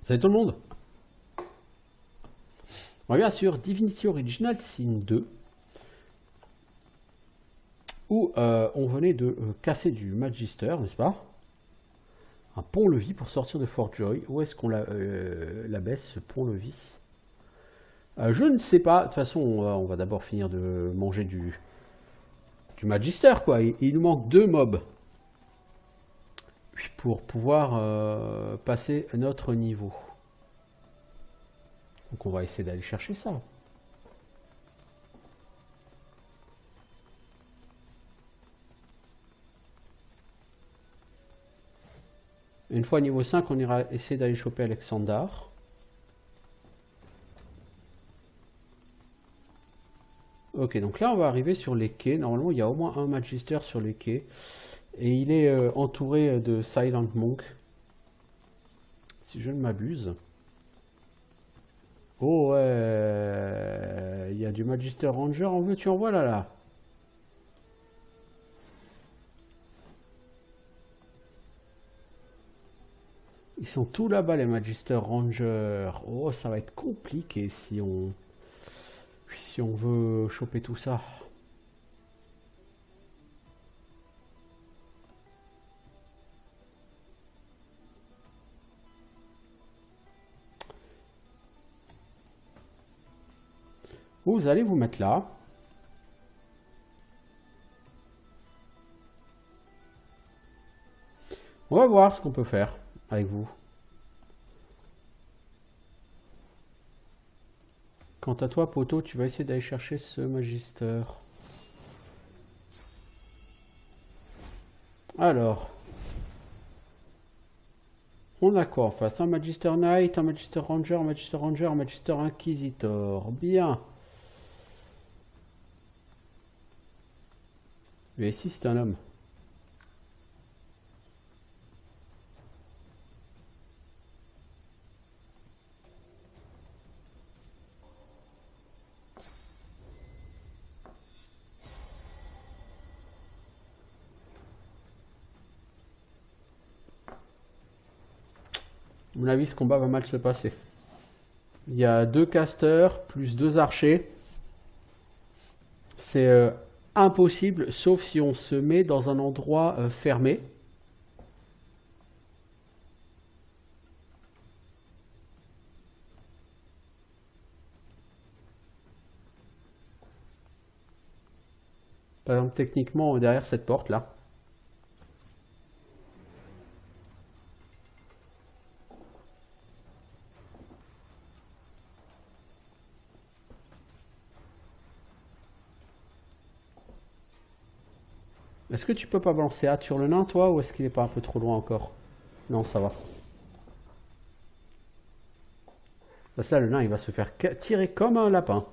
Salut tout le monde. On revient sur Divinity Original Sin 2 où on venait de casser du Magister, n'est-ce pas? Un pont-levis pour sortir de Fort Joy. Où est-ce qu'on la baisse, ce pont-levis? Je ne sais pas. De toute façon, on va d'abord finir de manger du Magister, quoi. Il nous manque 2 mobs pour pouvoir passer notre niveau. Donc on va essayer d'aller chercher ça. Une fois niveau 5, on ira essayer d'aller choper Alexandar. Ok, donc là on va arriver sur les quais. Normalement il y a au moins un Magister sur les quais. Et il est entouré de Silent Monk. Si je ne m'abuse. Oh ouais, il y a du Magister Ranger, en veux-tu en voilà là. Ils sont tous là-bas les Magister Rangers. Oh, ça va être compliqué si on veut choper tout ça. Vous allez vous mettre là. On va voir ce qu'on peut faire avec vous. Quant à toi, Poto, tu vas essayer d'aller chercher ce Magister. Alors, on a quoi en face? Un Magister Knight, un Magister Ranger, un Magister Ranger, un Magister Inquisitor. Bien. Mais ici, c'est un homme. À mon avis, ce combat va mal se passer. Il y a 2 casters plus 2 archers. C'est impossible, sauf si on se met dans un endroit fermé. Par exemple, techniquement, derrière cette porte-là. Est-ce que tu peux pas balancer hâte sur le nain, toi, ou est-ce qu'il est pas un peu trop loin encore? Non, ça va. Parce que là, le nain, il va se faire tirer comme un lapin.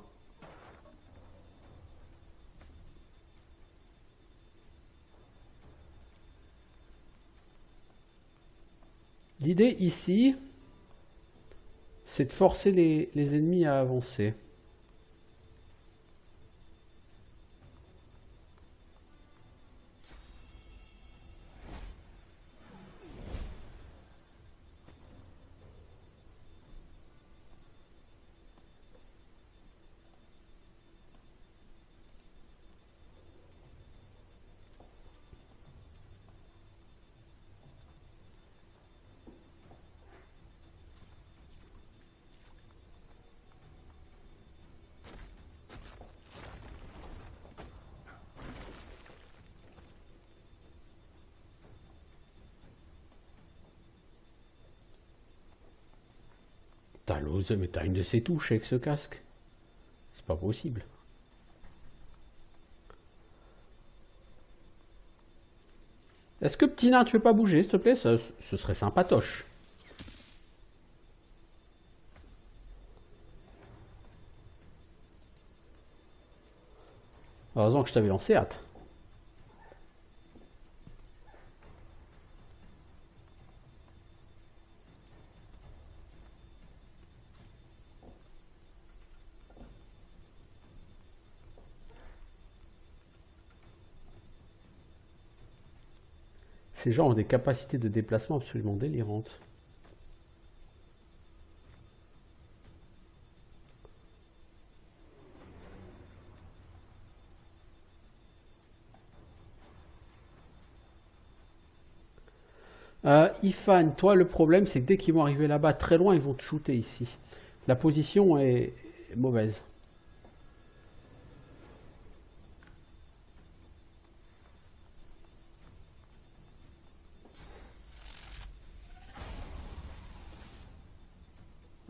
L'idée ici, c'est de forcer les ennemis à avancer. T'as l'ose, mais t'as une de ces touches avec ce casque. C'est pas possible. Est-ce que petit nain, tu veux pas bouger, s'il te plaît? Ce serait sympatoche. Heureusement que je t'avais lancé hâte. Ces gens ont des capacités de déplacement absolument délirantes. Ifan, toi, le problème, c'est que dès qu'ils vont arriver là-bas très loin, ils vont te shooter ici. La position est mauvaise.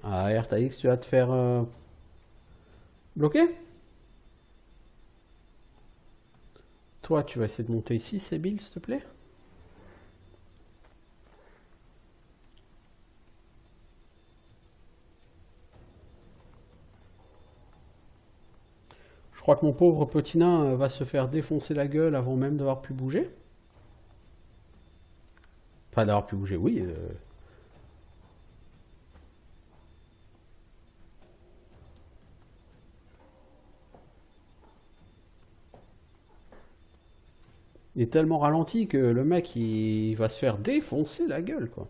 Ah, RTX, tu vas te faire bloquer. Toi, tu vas essayer de monter ici, Sébil, s'il te plaît. Je crois que mon pauvre petit nain va se faire défoncer la gueule avant même d'avoir pu bouger. Enfin, d'avoir pu bouger, oui. Il est tellement ralenti que le mec, il va se faire défoncer la gueule, quoi.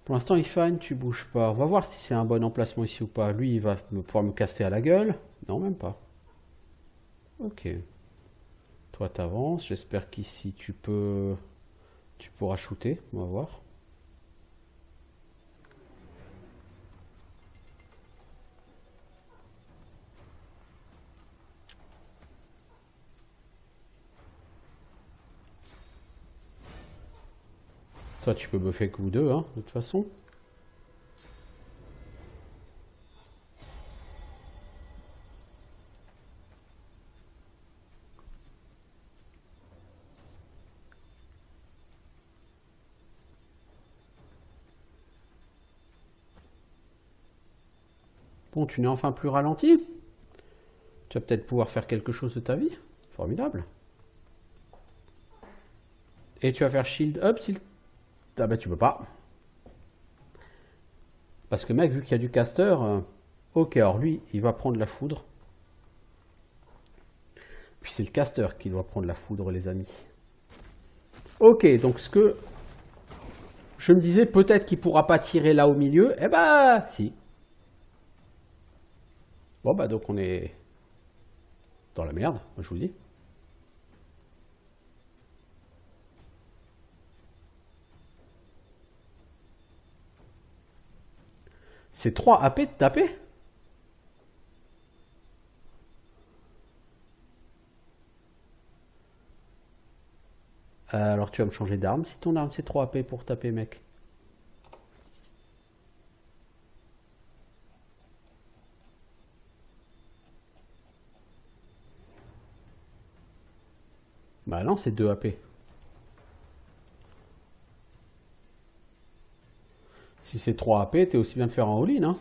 Pour l'instant, Ifan, tu bouges pas. On va voir si c'est un bon emplacement ici ou pas. Lui, il va pouvoir me casser à la gueule. Non, même pas. Ok. Toi, t'avances. J'espère qu'ici, tu pourras shooter. On va voir. Toi, tu peux buffer que vous deux, hein, de toute façon. Bon, tu n'es enfin plus ralenti. Tu vas peut-être pouvoir faire quelque chose de ta vie. Formidable. Et tu vas faire shield up s'il... Ah bah tu peux pas. Parce que mec, vu qu'il y a du caster... Ok, alors lui, il va prendre la foudre. Puis c'est le caster qui doit prendre la foudre, les amis. Ok, donc ce que... Je me disais, peut-être qu'il pourra pas tirer là au milieu. Eh bah, si. Bon bah donc on est... dans la merde, moi je vous le dis. C'est 3 AP de taper. Alors tu vas me changer d'arme. Si ton arme c'est 3 AP pour taper, mec. Bah non, c'est 2 AP. Si c'est 3 AP, t'es aussi bien de faire un all-in, hein.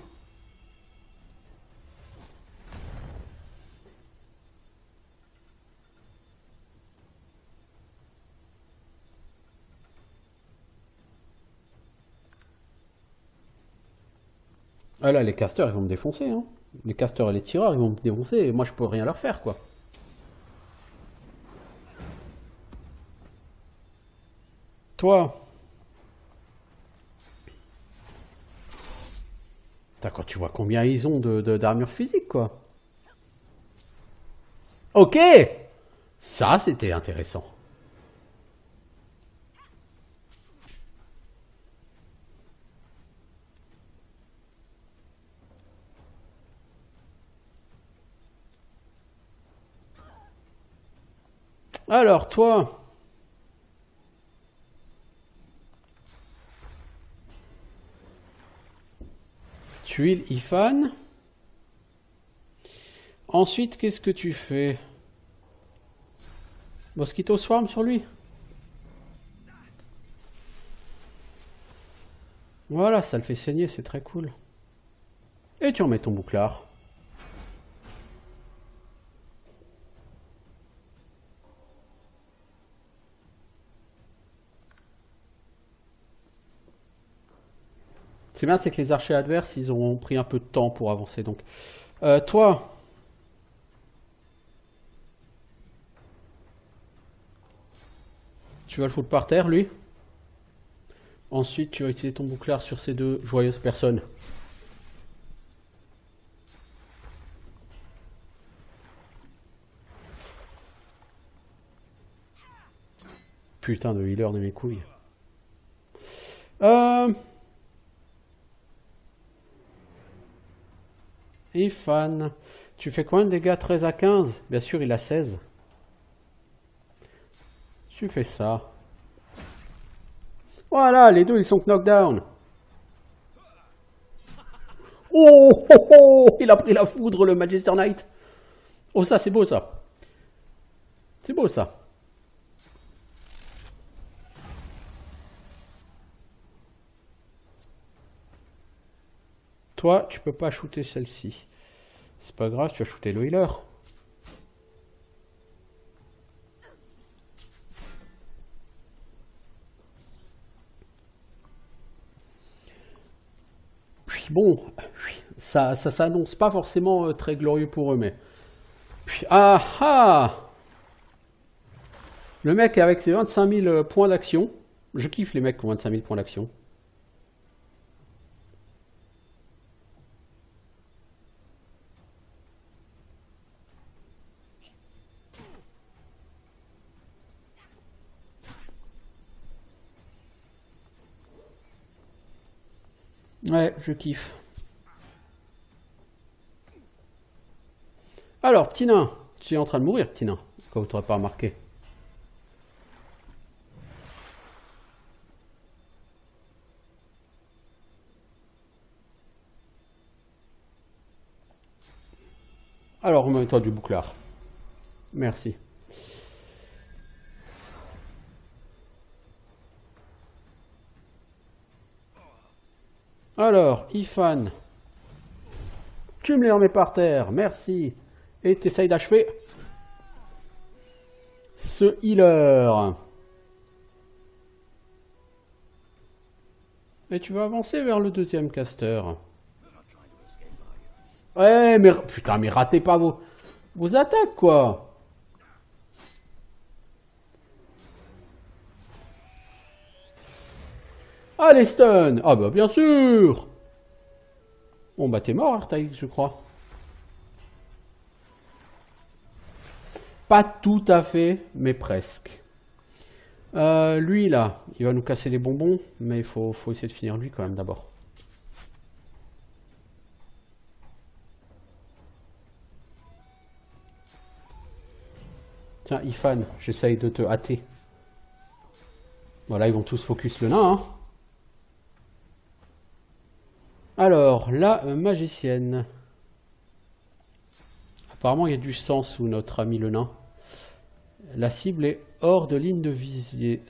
Ah là, les casters, ils vont me défoncer, hein. Les casters et les tireurs, ils vont me défoncer, et moi je peux rien leur faire, quoi. Toi, quand tu vois combien ils ont d'armure physique, quoi. Ok. Ça, c'était intéressant. Alors, toi, tuile Ifan. Ensuite, qu'est-ce que tu fais? Mosquito Swarm sur lui. Voilà, ça le fait saigner, c'est très cool. Et tu en mets ton bouclard. C'est bien, c'est que les archers adverses, ils ont pris un peu de temps pour avancer. Donc, toi, tu vas le foutre par terre, lui. Ensuite, tu vas utiliser ton bouclard sur ces deux joyeuses personnes. Putain de healer de mes couilles. Ifan, tu fais combien de dégâts? 13 à 15? Bien sûr, il a 16. Tu fais ça. Voilà, les deux, ils sont knockdown. Oh, oh, oh, il a pris la foudre, le Magister Knight. Oh, ça, c'est beau, ça. C'est beau, ça. Toi, tu peux pas shooter celle-ci. C'est pas grave, tu vas shooter le healer. Puis bon, ça s'annonce pas forcément très glorieux pour eux, mais... Puis, ah ah! Le mec avec ses 25 000 points d'action. Je kiffe les mecs qui ont 25 000 points d'action. Ouais, je kiffe. Alors, petit nain, tu es en train de mourir, petit nain. Quand vous t'aurez pas remarqué. Alors, remets-toi du bouclard. Merci. Alors, Ifan. Tu me les remets par terre, merci. Et t'essayes d'achever ce healer. Et tu vas avancer vers le deuxième caster. Ouais, mais putain, mais ratez pas vos attaques, quoi. Allez, stun. Ah bah, bien sûr. Bon, bah, t'es mort, Artaïx, je crois. Pas tout à fait, mais presque. Lui, là, il va nous casser les bonbons, mais il faut essayer de finir lui, quand même, d'abord. Tiens, Ifan, j'essaye de te hâter. Voilà, ils vont tous focus le nain, hein. Alors, la magicienne. Apparemment, il y a du sang sous notre ami le nain. La cible est hors de ligne de visier.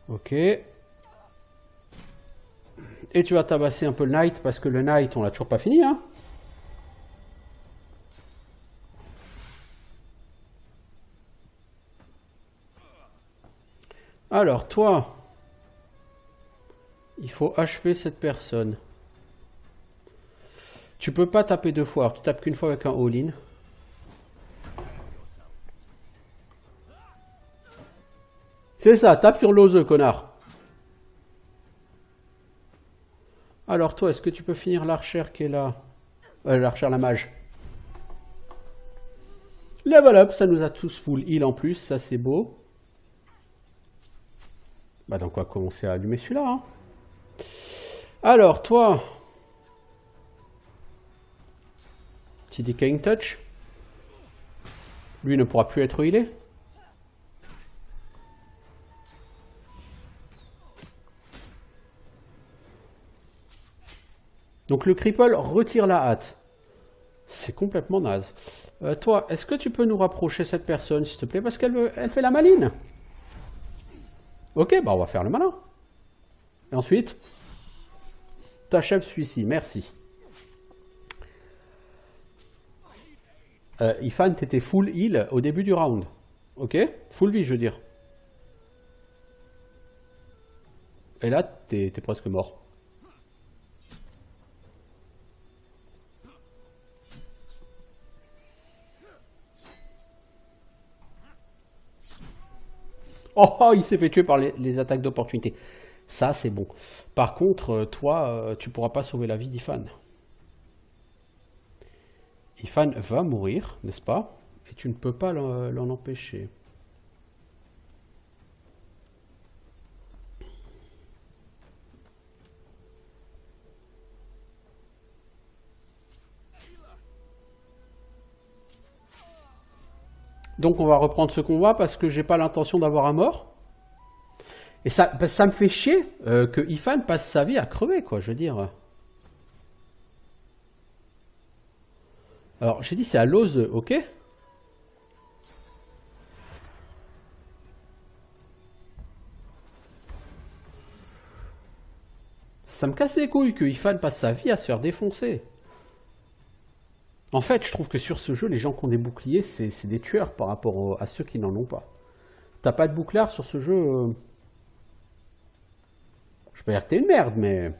Ok. Et tu vas tabasser un peu le knight, parce que le knight, on l'a toujours pas fini, hein. Alors, toi, il faut achever cette personne. Tu peux pas taper deux fois. Alors, tu tapes qu'une fois avec un all-in. C'est ça, tape sur l'oseux, connard. Alors, toi, est-ce que tu peux finir l'archère qui est là? L'archère, la mage. Level up, ça nous a tous full heal en plus, ça c'est beau. Bah donc on va commencer à allumer celui-là. Hein. Alors, toi... Petit Decaying Touch. Lui ne pourra plus être healé. Donc le cripple retire la hâte. C'est complètement naze. Toi, est-ce que tu peux nous rapprocher cette personne, s'il te plaît? Parce qu'elle fait la maline. Ok, bah on va faire le malin. Et ensuite, t'achèves celui-ci, merci. Ifan, t'étais full heal au début du round. Ok? Full vie, je veux dire. Et là, t'es presque mort. Oh, il s'est fait tuer par les attaques d'opportunité. Ça, c'est bon. Par contre, toi, tu pourras pas sauver la vie d'Ifan. Ifan va mourir, n'est-ce pas? Et tu ne peux pas l'en empêcher. Donc on va reprendre ce combat parce que j'ai pas l'intention d'avoir un mort. Et ça me fait chier que Ifan passe sa vie à crever, quoi, je veux dire. Alors, j'ai dit c'est à Lose, ok? Ça me casse les couilles que Ifan passe sa vie à se faire défoncer. En fait, je trouve que sur ce jeu, les gens qui ont des boucliers, c'est des tueurs par rapport à ceux qui n'en ont pas. T'as pas de bouclard sur ce jeu je peux dire que t'es une merde, mais...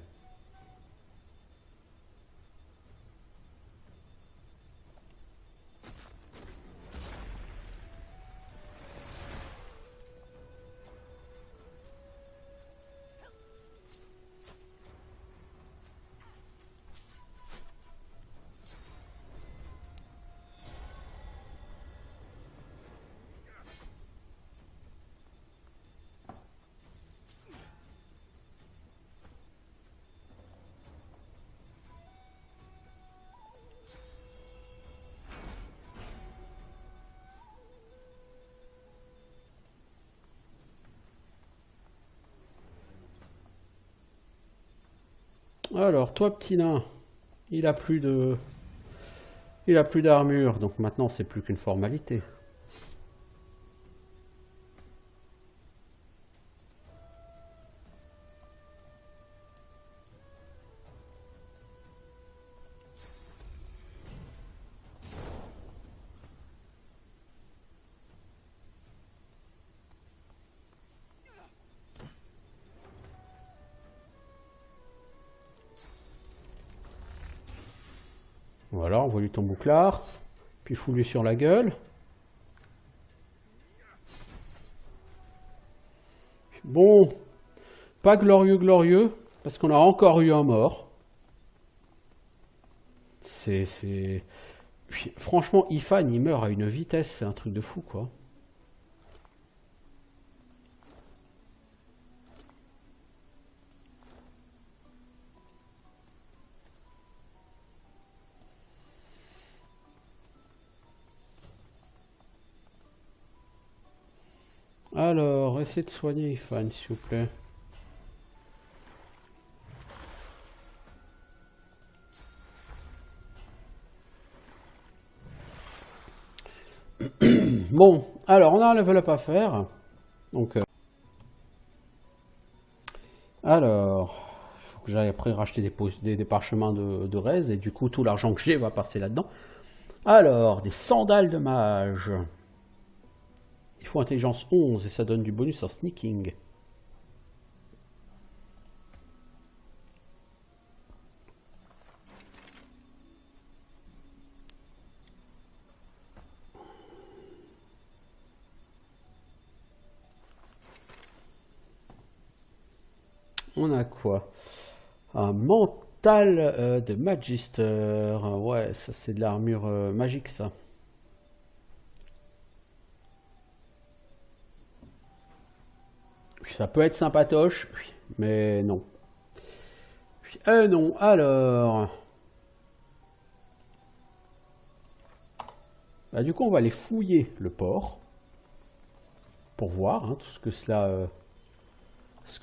Alors, toi, petit nain, il a plus de... Il a plus d'armure, donc maintenant c'est plus qu'une formalité. Voilà, envoie-lui ton bouclard, puis fous-lui sur la gueule. Bon, pas glorieux, parce qu'on a encore eu un mort. C'est... Franchement, Ifan, il meurt à une vitesse, c'est un truc de fou, quoi. Alors, essayez de soigner Ifan, s'il vous plaît. Bon, alors, on a un level up à faire. Donc, alors, il faut que j'aille après racheter des parchemins de Rez, et du coup, tout l'argent que j'ai va passer là-dedans. Alors, des sandales de mage. Il faut intelligence 11 et ça donne du bonus en sneaking. On a quoi? Un mental de Magister. Ouais, ça c'est de l'armure magique, ça. Ça peut être sympatoche, mais non. Non, alors... Bah, du coup, on va aller fouiller le port. Pour voir tout ce que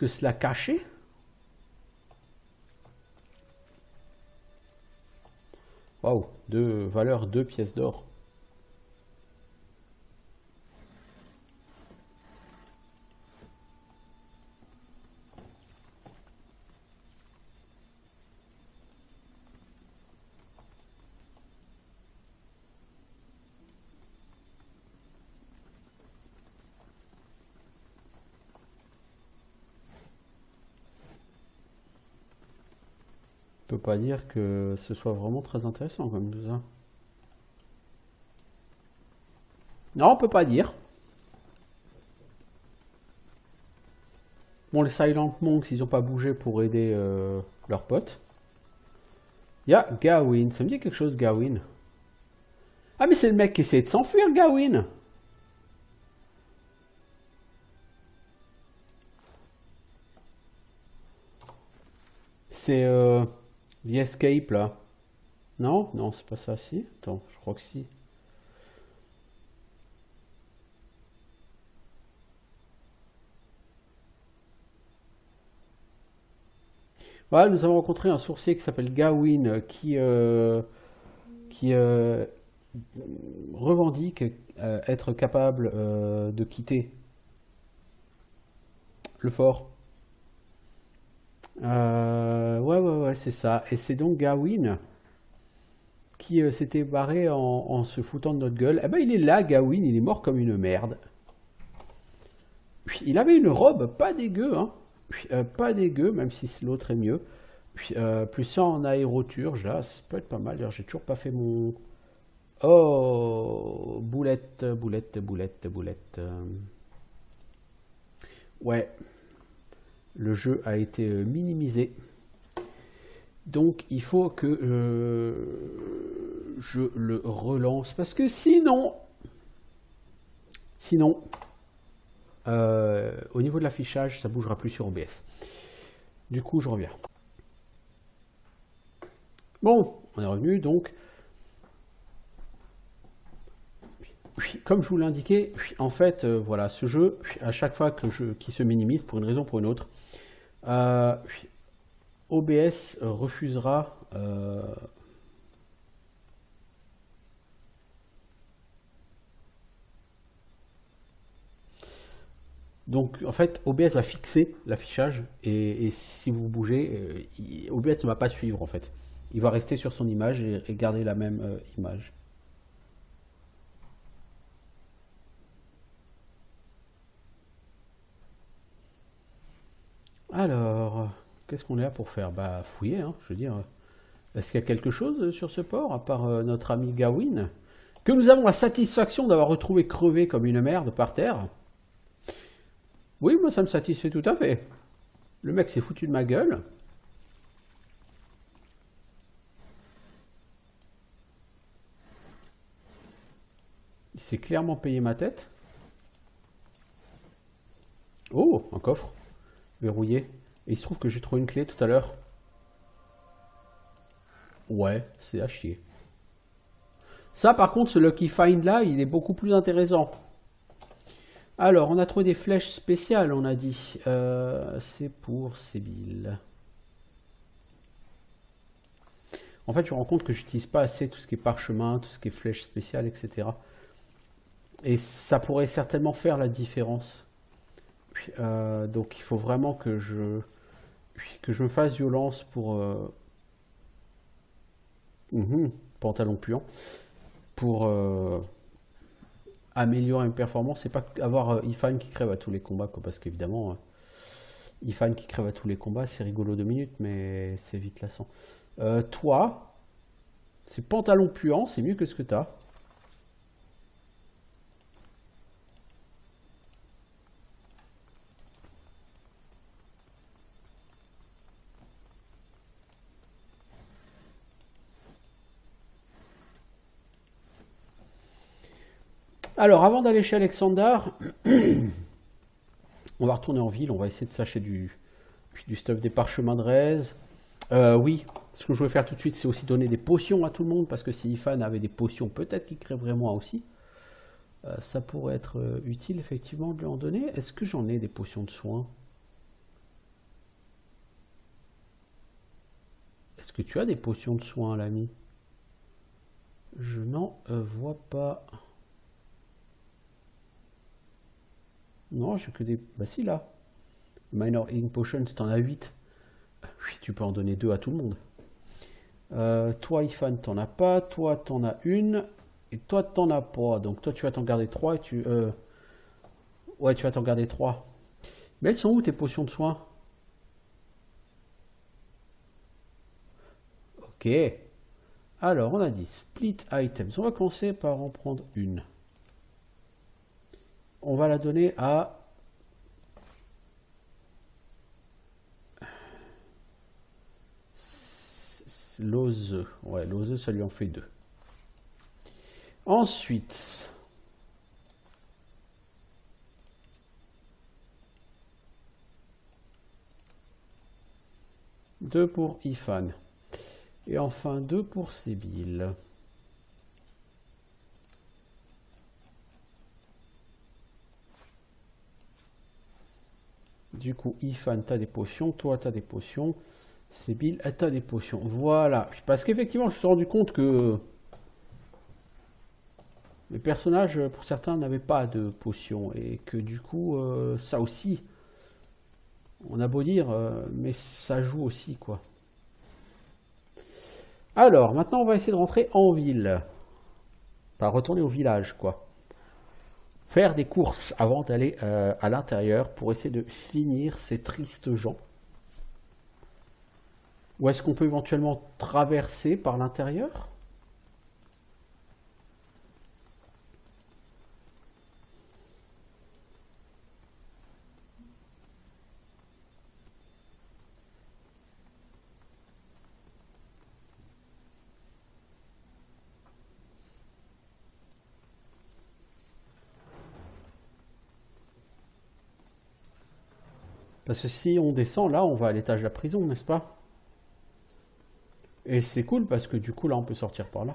cela cachait. Waouh, valeur 2 pièces d'or. Je peux pas dire que ce soit vraiment très intéressant comme tout ça. Non, on peut pas dire. Bon, les Silent Monks, ils n'ont pas bougé pour aider leurs potes. Il y a Gawain. Ça me dit quelque chose, Gawain. Ah, mais c'est le mec qui essaie de s'enfuir, Gawain. C'est The Escape, là. Non? Non, c'est pas ça, si. Attends, je crois que si. Voilà, nous avons rencontré un sourcier qui s'appelle Gawain qui revendique être capable de quitter le fort. Ouais, c'est ça. Et c'est donc Gawain qui s'était barré en se foutant de notre gueule. Eh ben, il est là, Gawain, il est mort comme une merde. Il avait une robe pas dégueu, hein. Pas dégueu, même si l'autre est mieux. Plus ça en aéroturge, là, ça peut être pas mal. D'ailleurs, j'ai toujours pas fait mon... Oh, boulette, boulette, boulette, boulette. Ouais, le jeu a été minimisé. Donc, il faut que je le relance. Parce que sinon, au niveau de l'affichage, ça bougera plus sur OBS. Du coup, je reviens. Bon, on est revenu, donc. Comme je vous l'indiquais, en fait, voilà, ce jeu, à chaque fois qu'il se minimise, pour une raison ou pour une autre, OBS refusera... Donc, en fait, OBS va fixer l'affichage et si vous bougez, OBS ne va pas suivre, en fait. Il va rester sur son image et garder la même image. Alors, qu'est-ce qu'on est là pour faire? Bah, fouiller, hein, je veux dire. Est-ce qu'il y a quelque chose sur ce port, à part notre ami Gawain, que nous avons la satisfaction d'avoir retrouvé crevé comme une merde par terre? Oui, moi ça me satisfait tout à fait. Le mec s'est foutu de ma gueule. Il s'est clairement payé ma tête. Oh, un coffre verrouillé. Et il se trouve que j'ai trouvé une clé tout à l'heure. Ouais, c'est à chier. Ça, par contre, ce Lucky Find là, il est beaucoup plus intéressant. Alors, on a trouvé des flèches spéciales, on a dit. C'est pour Sébille. En fait, je me rends compte que j'utilise pas assez tout ce qui est parchemin, tout ce qui est flèches spéciales, etc. Et ça pourrait certainement faire la différence. Donc, il faut vraiment que je me fasse violence pour... pantalon puant. Pour améliorer mes performances. C'est pas avoir Ifan qui crève à tous les combats, quoi, parce qu'évidemment, Ifan qui crève à tous les combats, c'est rigolo 2 minutes, mais c'est vite lassant. Toi, c'est pantalon puant, c'est mieux que ce que t'as. Alors, avant d'aller chez Alexander, on va retourner en ville, on va essayer de s'acheter du stuff des parchemins de Rez. Oui, ce que je voulais faire tout de suite, c'est aussi donner des potions à tout le monde, parce que si Ifan avait des potions, peut-être qu'il crèverait moi aussi. Ça pourrait être utile, effectivement, de lui en donner. Est-ce que j'en ai des potions de soins? Est-ce que tu as des potions de soins, l'ami? Je n'en vois pas. Non, j'ai que des... Bah si, là. Minor Healing Potions, t'en as 8. Oui, tu peux en donner 2 à tout le monde. Toi, Ifan, t'en as pas. Toi, t'en as une. Et toi, t'en as pas. Donc toi, tu vas t'en garder 3 et tu... Ouais, tu vas t'en garder 3. Mais elles sont où tes potions de soins? Ok. Alors, on a dit split items. On va commencer par en prendre une. On va la donner à l'ose. Ouais, l'ose, ça lui en fait 2. Ensuite... deux pour Ifan. Et enfin 2 pour Sébil. Du coup, Ifan, t'as des potions. Toi, t'as des potions. Sébil, t'as des potions. Voilà. Parce qu'effectivement, je me suis rendu compte que les personnages, pour certains, n'avaient pas de potions. Et que du coup, ça aussi, on a beau dire, mais ça joue aussi, quoi. Alors, maintenant, on va essayer de rentrer en ville. Pas retourner au village, quoi. Faire des courses avant d'aller à l'intérieur pour essayer de finir ces tristes gens. Ou est-ce qu'on peut éventuellement traverser par l'intérieur? Parce que si on descend, là, on va à l'étage de la prison, n'est-ce pas? Et c'est cool parce que du coup, là, on peut sortir par là.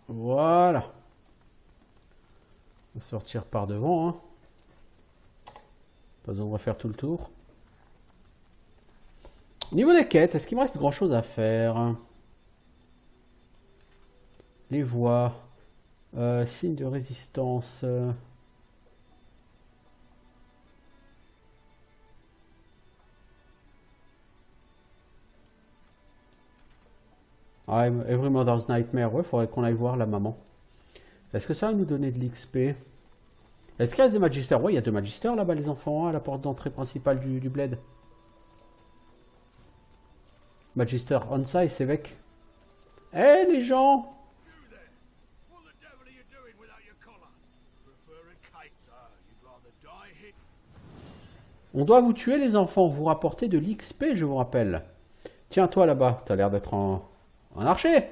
Voilà. On va sortir par devant, hein. Pas besoin de refaire tout le tour. Au niveau des quêtes, est-ce qu'il me reste grand chose à faire? Les voies. Signe de résistance. Ah, Every Mother's Nightmare. Ouais, faudrait qu'on aille voir la maman. Est-ce que ça va nous donner de l'XP? Est-ce qu'il y a des magisters? Ouais, il y a 2 magisters là-bas, les enfants, hein, à la porte d'entrée principale du bled. Magister Onsa et Sévec. Eh les gens! On doit vous tuer les enfants, vous rapportez de l'XP, je vous rappelle. Tiens, toi là-bas, t'as l'air d'être un archer.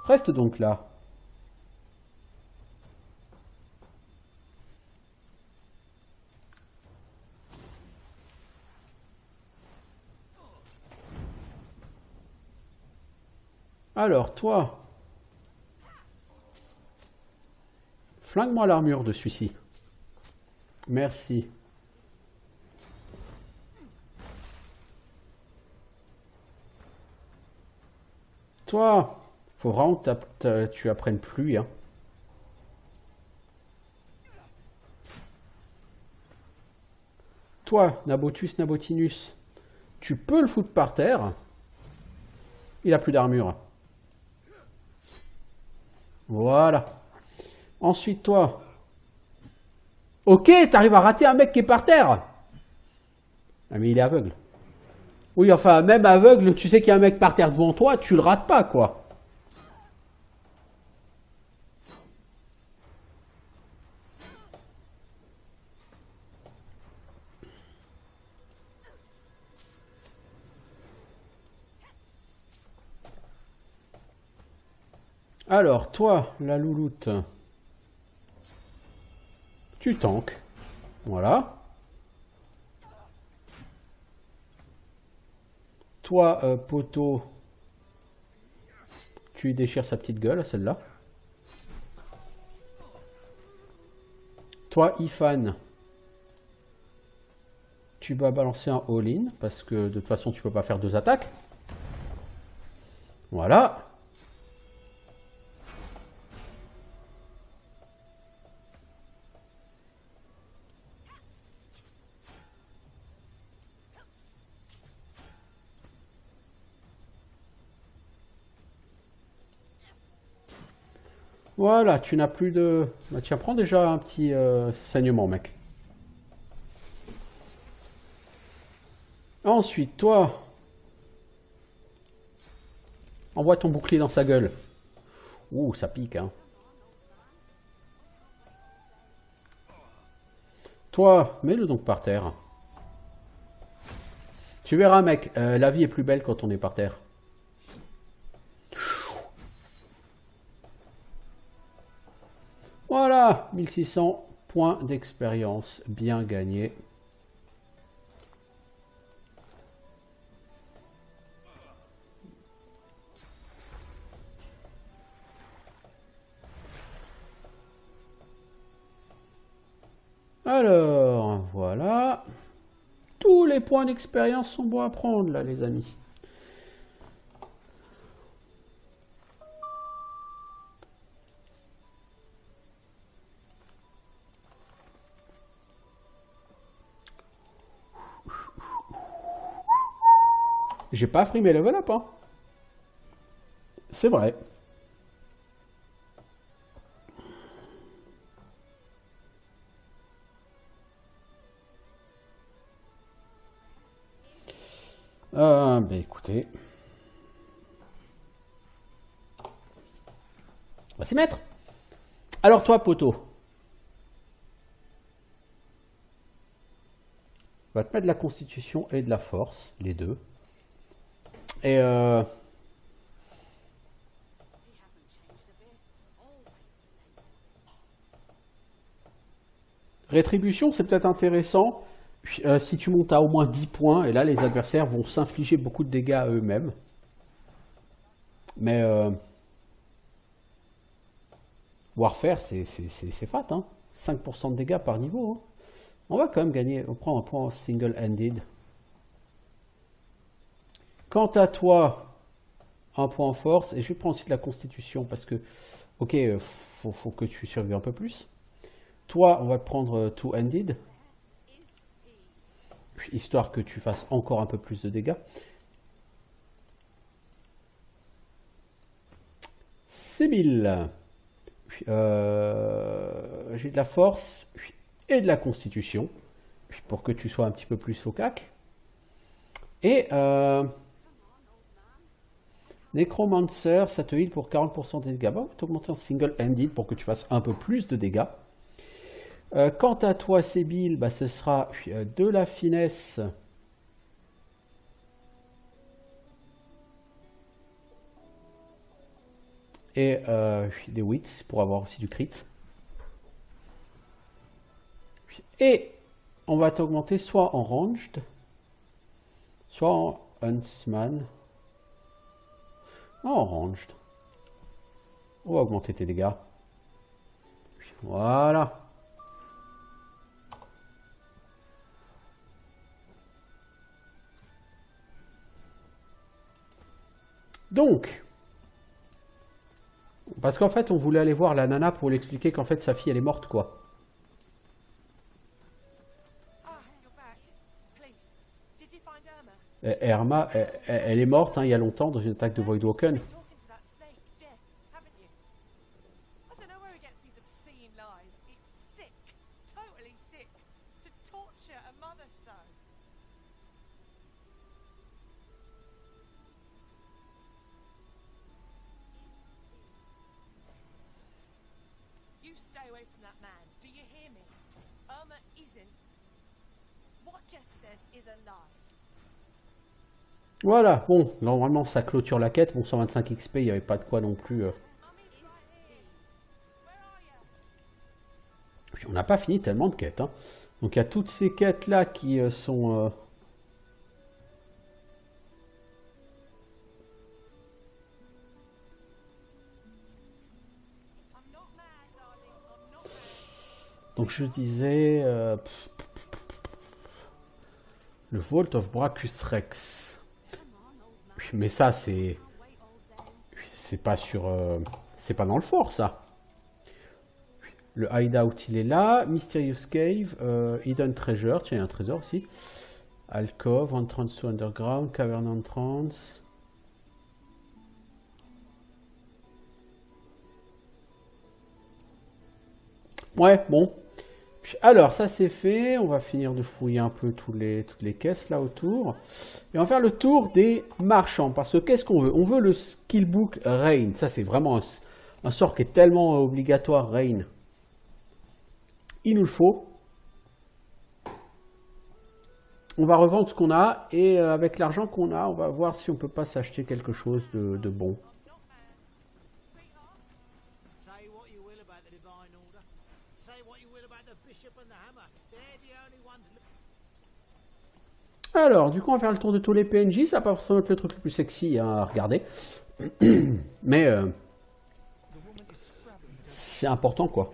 Reste donc là. Alors, toi. Flingue-moi l'armure de celui-ci. Merci. Toi, faut vraiment que tu apprennes pluie, hein. Toi, Nabotus Nabotinus, tu peux le foutre par terre. Il a plus d'armure. Voilà. Ensuite, toi. Ok, t'arrives à rater un mec qui est par terre. Ah, mais il est aveugle. Oui, enfin, même aveugle, tu sais qu'il y a un mec par terre devant toi, tu le rates pas, quoi. Alors, toi, la louloute, tu tankes. Voilà. Toi, poteau, tu déchires sa petite gueule, celle-là. Toi, Ifan, tu vas balancer un all-in, parce que de toute façon, tu peux pas faire 2 attaques. Voilà. Voilà, tu n'as plus de... Bah, tiens, prends déjà un petit saignement, mec. Ensuite, toi, envoie ton bouclier dans sa gueule. Ouh, ça pique, hein. Toi, mets-le donc par terre. Tu verras, mec, la vie est plus belle quand on est par terre. Voilà, 1600 points d'expérience, bien gagné. Alors, voilà. Tous les points d'expérience sont bons à prendre, là, les amis. J'ai pas pris mes level up, hein. C'est vrai. Ben écoutez. On va s'y mettre. Alors toi, poteau. On va te mettre de la constitution et de la force, les deux. Et rétribution, c'est peut-être intéressant si tu montes à au moins 10 points. Et là, les adversaires vont s'infliger beaucoup de dégâts à eux-mêmes. Mais Warfare, c'est fat. Hein. 5% de dégâts par niveau. Hein. On va quand même gagner. On prend un point single-handed. Quant à toi, un point en force. Et je prends aussi de la constitution parce que, ok, faut que tu survives un peu plus. Toi, on va te prendre two-handed. Histoire que tu fasses encore un peu plus de dégâts. Sibyl. J'ai de la force et de la constitution. Pour que tu sois un petit peu plus au cac. Et Necromancer, ça te heal pour 40% des dégâts. Bon, on va t'augmenter en single-handed pour que tu fasses un peu plus de dégâts. Quant à toi, Sibyl, bah, ce sera de la finesse. Et des wits pour avoir aussi du crit. Et on va t'augmenter soit en ranged, soit en huntsman. En ranged. On va augmenter tes dégâts. Voilà. Donc, parce qu'en fait, on voulait aller voir la nana pour lui expliquer qu'en fait, sa fille, elle est morte, quoi. Irma, elle est morte hein, il y a longtemps dans une attaque de Voidwalken. Voilà, bon, normalement ça clôture la quête. Bon, 125 XP, il n'y avait pas de quoi non plus. Puis on n'a pas fini tellement de quêtes. Hein. Donc il y a toutes ces quêtes-là qui sont... Donc je disais... le Vault of Brachus Rex. Mais ça, c'est pas sur... c'est pas dans le fort, ça. Le hideout, il est là. Mysterious Cave, Hidden Treasure. Tiens, il y a un trésor aussi. Alcove, Entrance to Underground, Cavern Entrance. Ouais, bon. Alors, ça c'est fait. On va finir de fouiller un peu toutes les caisses là autour. Et on va faire le tour des marchands. Parce que qu'est-ce qu'on veut? On veut le Skillbook Rain. Ça, c'est vraiment un sort qui est tellement obligatoire, Rain. Il nous le faut. On va revendre ce qu'on a et avec l'argent qu'on a, on va voir si on peut pas s'acheter quelque chose de bon. Alors, du coup, on va faire le tour de tous les PNJ. Ça va pas forcément être le truc le plus sexy hein, à regarder. Mais c'est important, quoi.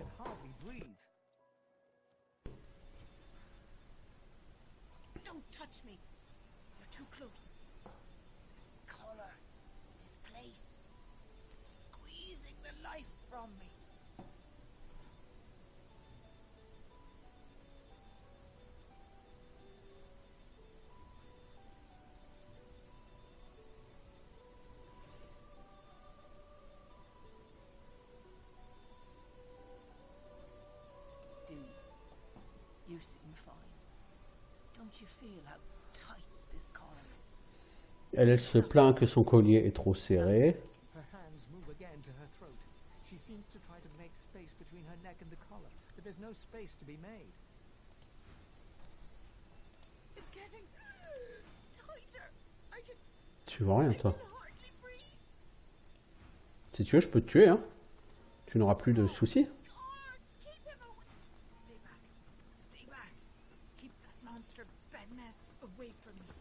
You seem fine. Don't you feel how tight this collar is? Elle se plaint que son collier est trop serré. Her hands move again to her throat. She seems to try to make space between her neck and the collar, but there's no space to be made. It's getting tighter. I can Tu vois rien, toi. hardly breathe. Si tu veux, je peux te tuer, hein. Tu n'auras plus de soucis. Guards, keep him away. Stay back. Stay back. Keep that monster bed nest away from me.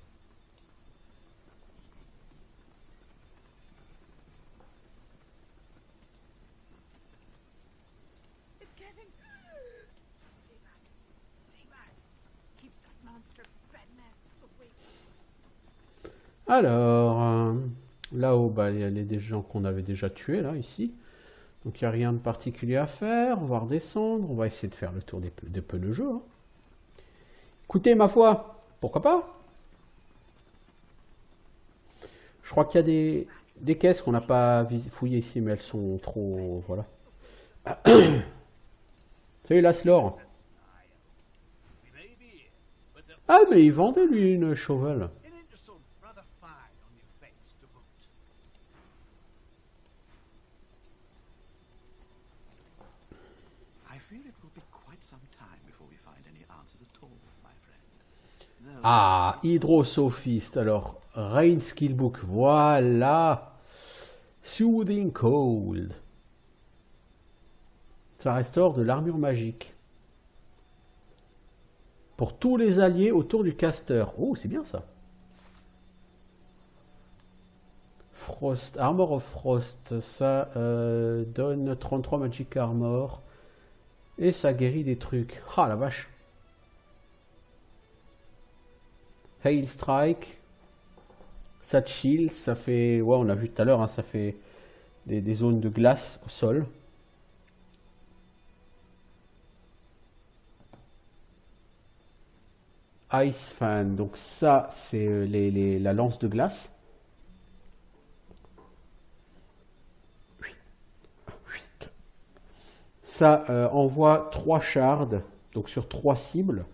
It's getting. Stay back. Stay back. Keep that monster bed nest away from me. Alors, là-haut, bah, il y a des gens qu'on avait déjà tués, là, ici. Donc, il n'y a rien de particulier à faire. On va redescendre. On va essayer de faire le tour des pneus jeu. Hein. Écoutez, ma foi, pourquoi pas? Je crois qu'il y a des caisses qu'on n'a pas fouillées ici, mais elles sont trop... Voilà. Salut, Laslor. Ah, mais il vendait, lui, une shovel. Ah, Hydrosophist. Alors, Rain Skillbook. Voilà. Soothing Cold. Ça restaure de l'armure magique. Pour tous les alliés autour du caster. Oh, c'est bien ça. Frost. Armor of Frost. Ça donne 33 Magic Armor. Et ça guérit des trucs. Ah, la vache. Hail Strike, ça shield, ça fait, ouais on a vu tout à l'heure, hein, ça fait des zones de glace au sol. Ice Fan, donc ça c'est la lance de glace. Ça envoie 3 shards, donc sur 3 cibles.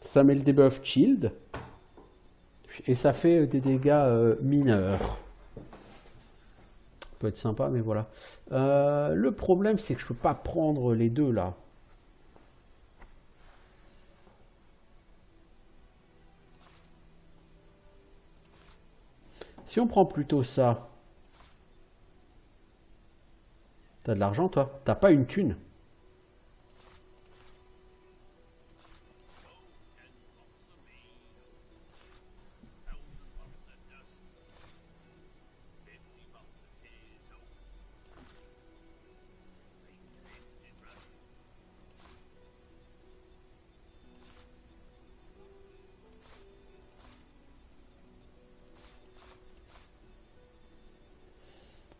Ça met le debuff shield. Et ça fait des dégâts mineurs. Ça peut être sympa, mais voilà. Le problème, c'est que je peux pas prendre les deux là. Si on prend plutôt ça. T'as de l'argent, toi? T'as pas une thune?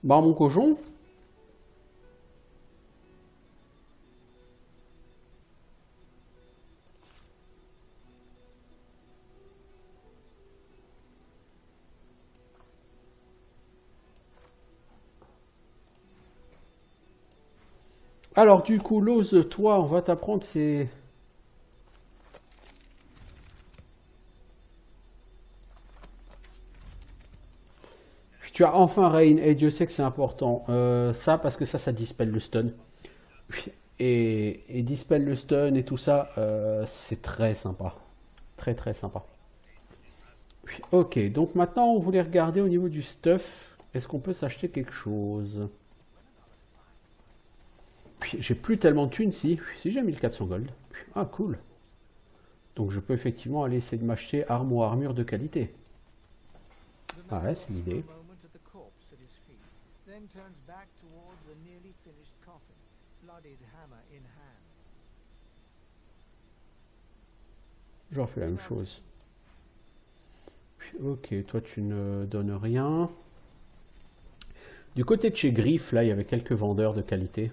Bah mon cochon. Alors du coup, Lose, toi, on va t'apprendre ces... Tu as enfin Rain, et Dieu sait que c'est important. Ça, parce que ça dispelle le stun. Et dispelle le stun et tout ça, c'est très sympa. Très très sympa. Ok, donc maintenant on voulait regarder au niveau du stuff. Est-ce qu'on peut s'acheter quelque chose? J'ai plus tellement de thunes si j'ai 1400 gold. Ah cool. Donc je peux effectivement aller essayer de m'acheter arme ou armure de qualité. Ah ouais, c'est l'idée. J'en fais la même chose. Ok, toi tu ne donnes rien. Du côté de chez Griff, là, il y avait quelques vendeurs de qualité.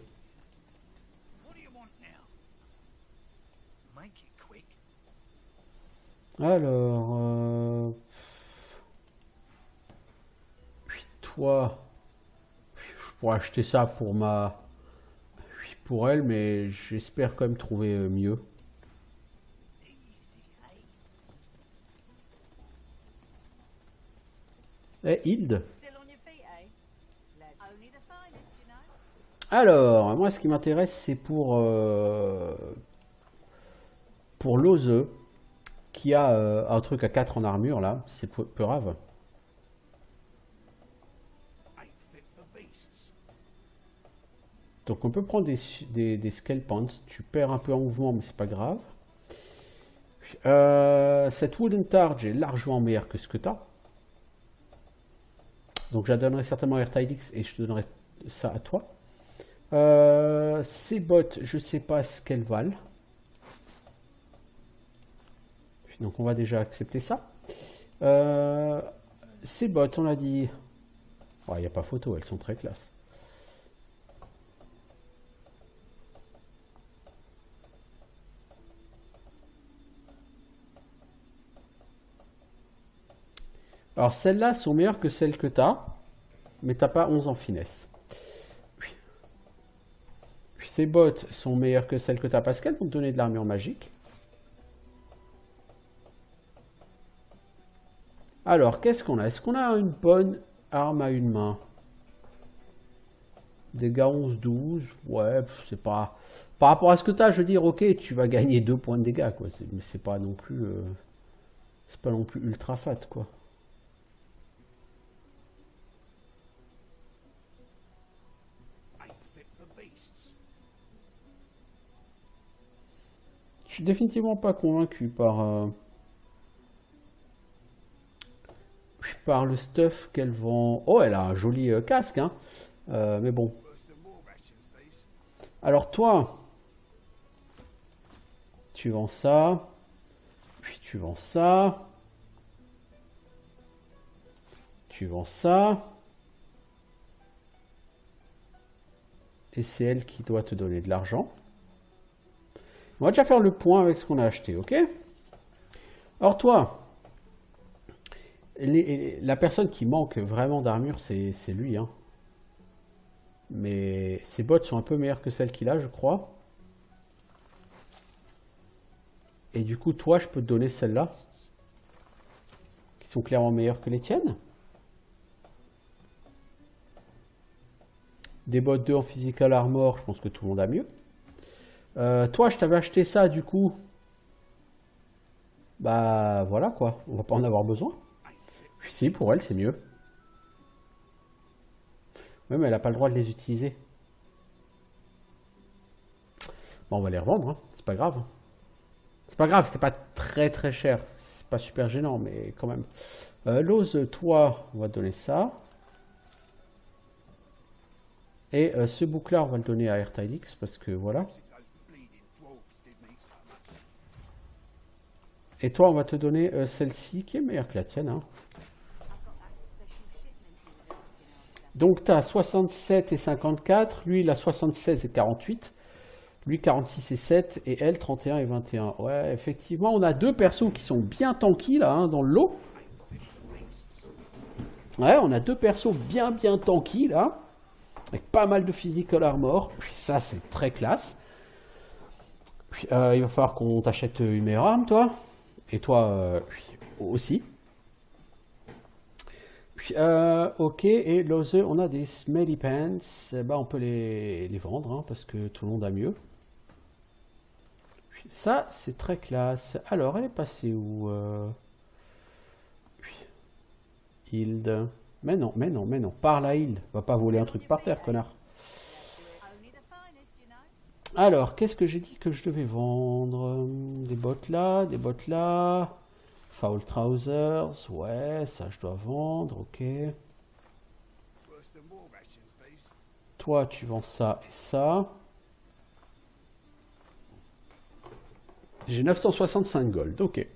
Alors, toi, je pourrais acheter ça pour pour elle, mais j'espère quand même trouver mieux. Eh, Hilde. Alors, moi, ce qui m'intéresse, c'est pour Lose, qui a un truc à 4 en armure, là. C'est peu grave. Donc, on peut prendre des scale points. Tu perds un peu en mouvement, mais c'est pas grave. Cette Wooden Targe est largement meilleure que ce que tu as. Donc, je la donnerai certainement à RTX et je te donnerai ça à toi. Ces bottes, je sais pas ce qu'elles valent. Donc on va déjà accepter ça. Ces bottes, on a dit... Il n'y a pas photo, elles sont très classe. Alors celles-là sont meilleures que celles que tu as, mais tu n'as pas 11 en finesse. Puis ces bottes sont meilleures que celles que tu as parce qu'elles vont te donner de l'armure magique. Alors, qu'est-ce qu'on a? Est-ce qu'on a une bonne arme à une main? Dégâts 11-12, ouais, c'est pas... Par rapport à ce que tu as, je veux dire, ok, tu vas gagner 2 points de dégâts, quoi. Mais c'est pas non plus... c'est pas non plus ultra fat, quoi. Je suis définitivement pas convaincu par le stuff qu'elle vend. Oh, elle a un joli casque, hein. Mais bon. Alors toi, tu vends ça, puis tu vends ça, tu vends ça, et c'est elle qui doit te donner de l'argent. On va déjà faire le point avec ce qu'on a acheté, ok? Alors toi, la personne qui manque vraiment d'armure, c'est lui, hein. Mais ses bottes sont un peu meilleures que celles qu'il a, je crois. Et du coup, toi, je peux te donner celles-là, qui sont clairement meilleures que les tiennes. Des bottes 2 en physical armor, je pense que tout le monde a mieux. Toi, je t'avais acheté ça, du coup. Bah, voilà, quoi. On va pas en avoir besoin. Si, pour elle, c'est mieux. Oui, mais elle n'a pas le droit de les utiliser. Bon, on va les revendre, hein. C'est pas grave. C'est pas grave, c'était pas très très cher. C'est pas super gênant, mais quand même. Lose, toi, on va te donner ça. Et ce bouc-là, on va le donner à RTX parce que voilà. Et toi, on va te donner celle-ci qui est meilleure que la tienne, hein. Donc, tu as 67 et 54. Lui, il a 76 et 48. Lui, 46 et 7. Et elle, 31 et 21. Ouais, effectivement, on a deux persos qui sont bien tanky, là, hein, dans le lot. Ouais, on a deux persos bien tanky, là. Avec pas mal de physical armor. Puis ça, c'est très classe. Puis, il va falloir qu'on t'achète une meilleure arme, toi. Et toi aussi. Puis, ok, et Lose, on a des smelly pants. Bah, on peut les vendre, hein, parce que tout le monde a mieux. Ça, c'est très classe. Alors, elle est passée où Hilde. Mais non, mais non, mais non. Par là, Hilde. Va pas voler un truc par terre, connard. Only the finest, you know. Alors, qu'est-ce que j'ai dit que je devais vendre? Des bottes là, des bottes là. Foul trousers. Ouais, ça, je dois vendre. Ok. Toi, tu vends ça et ça. J'ai 965 gold, ok.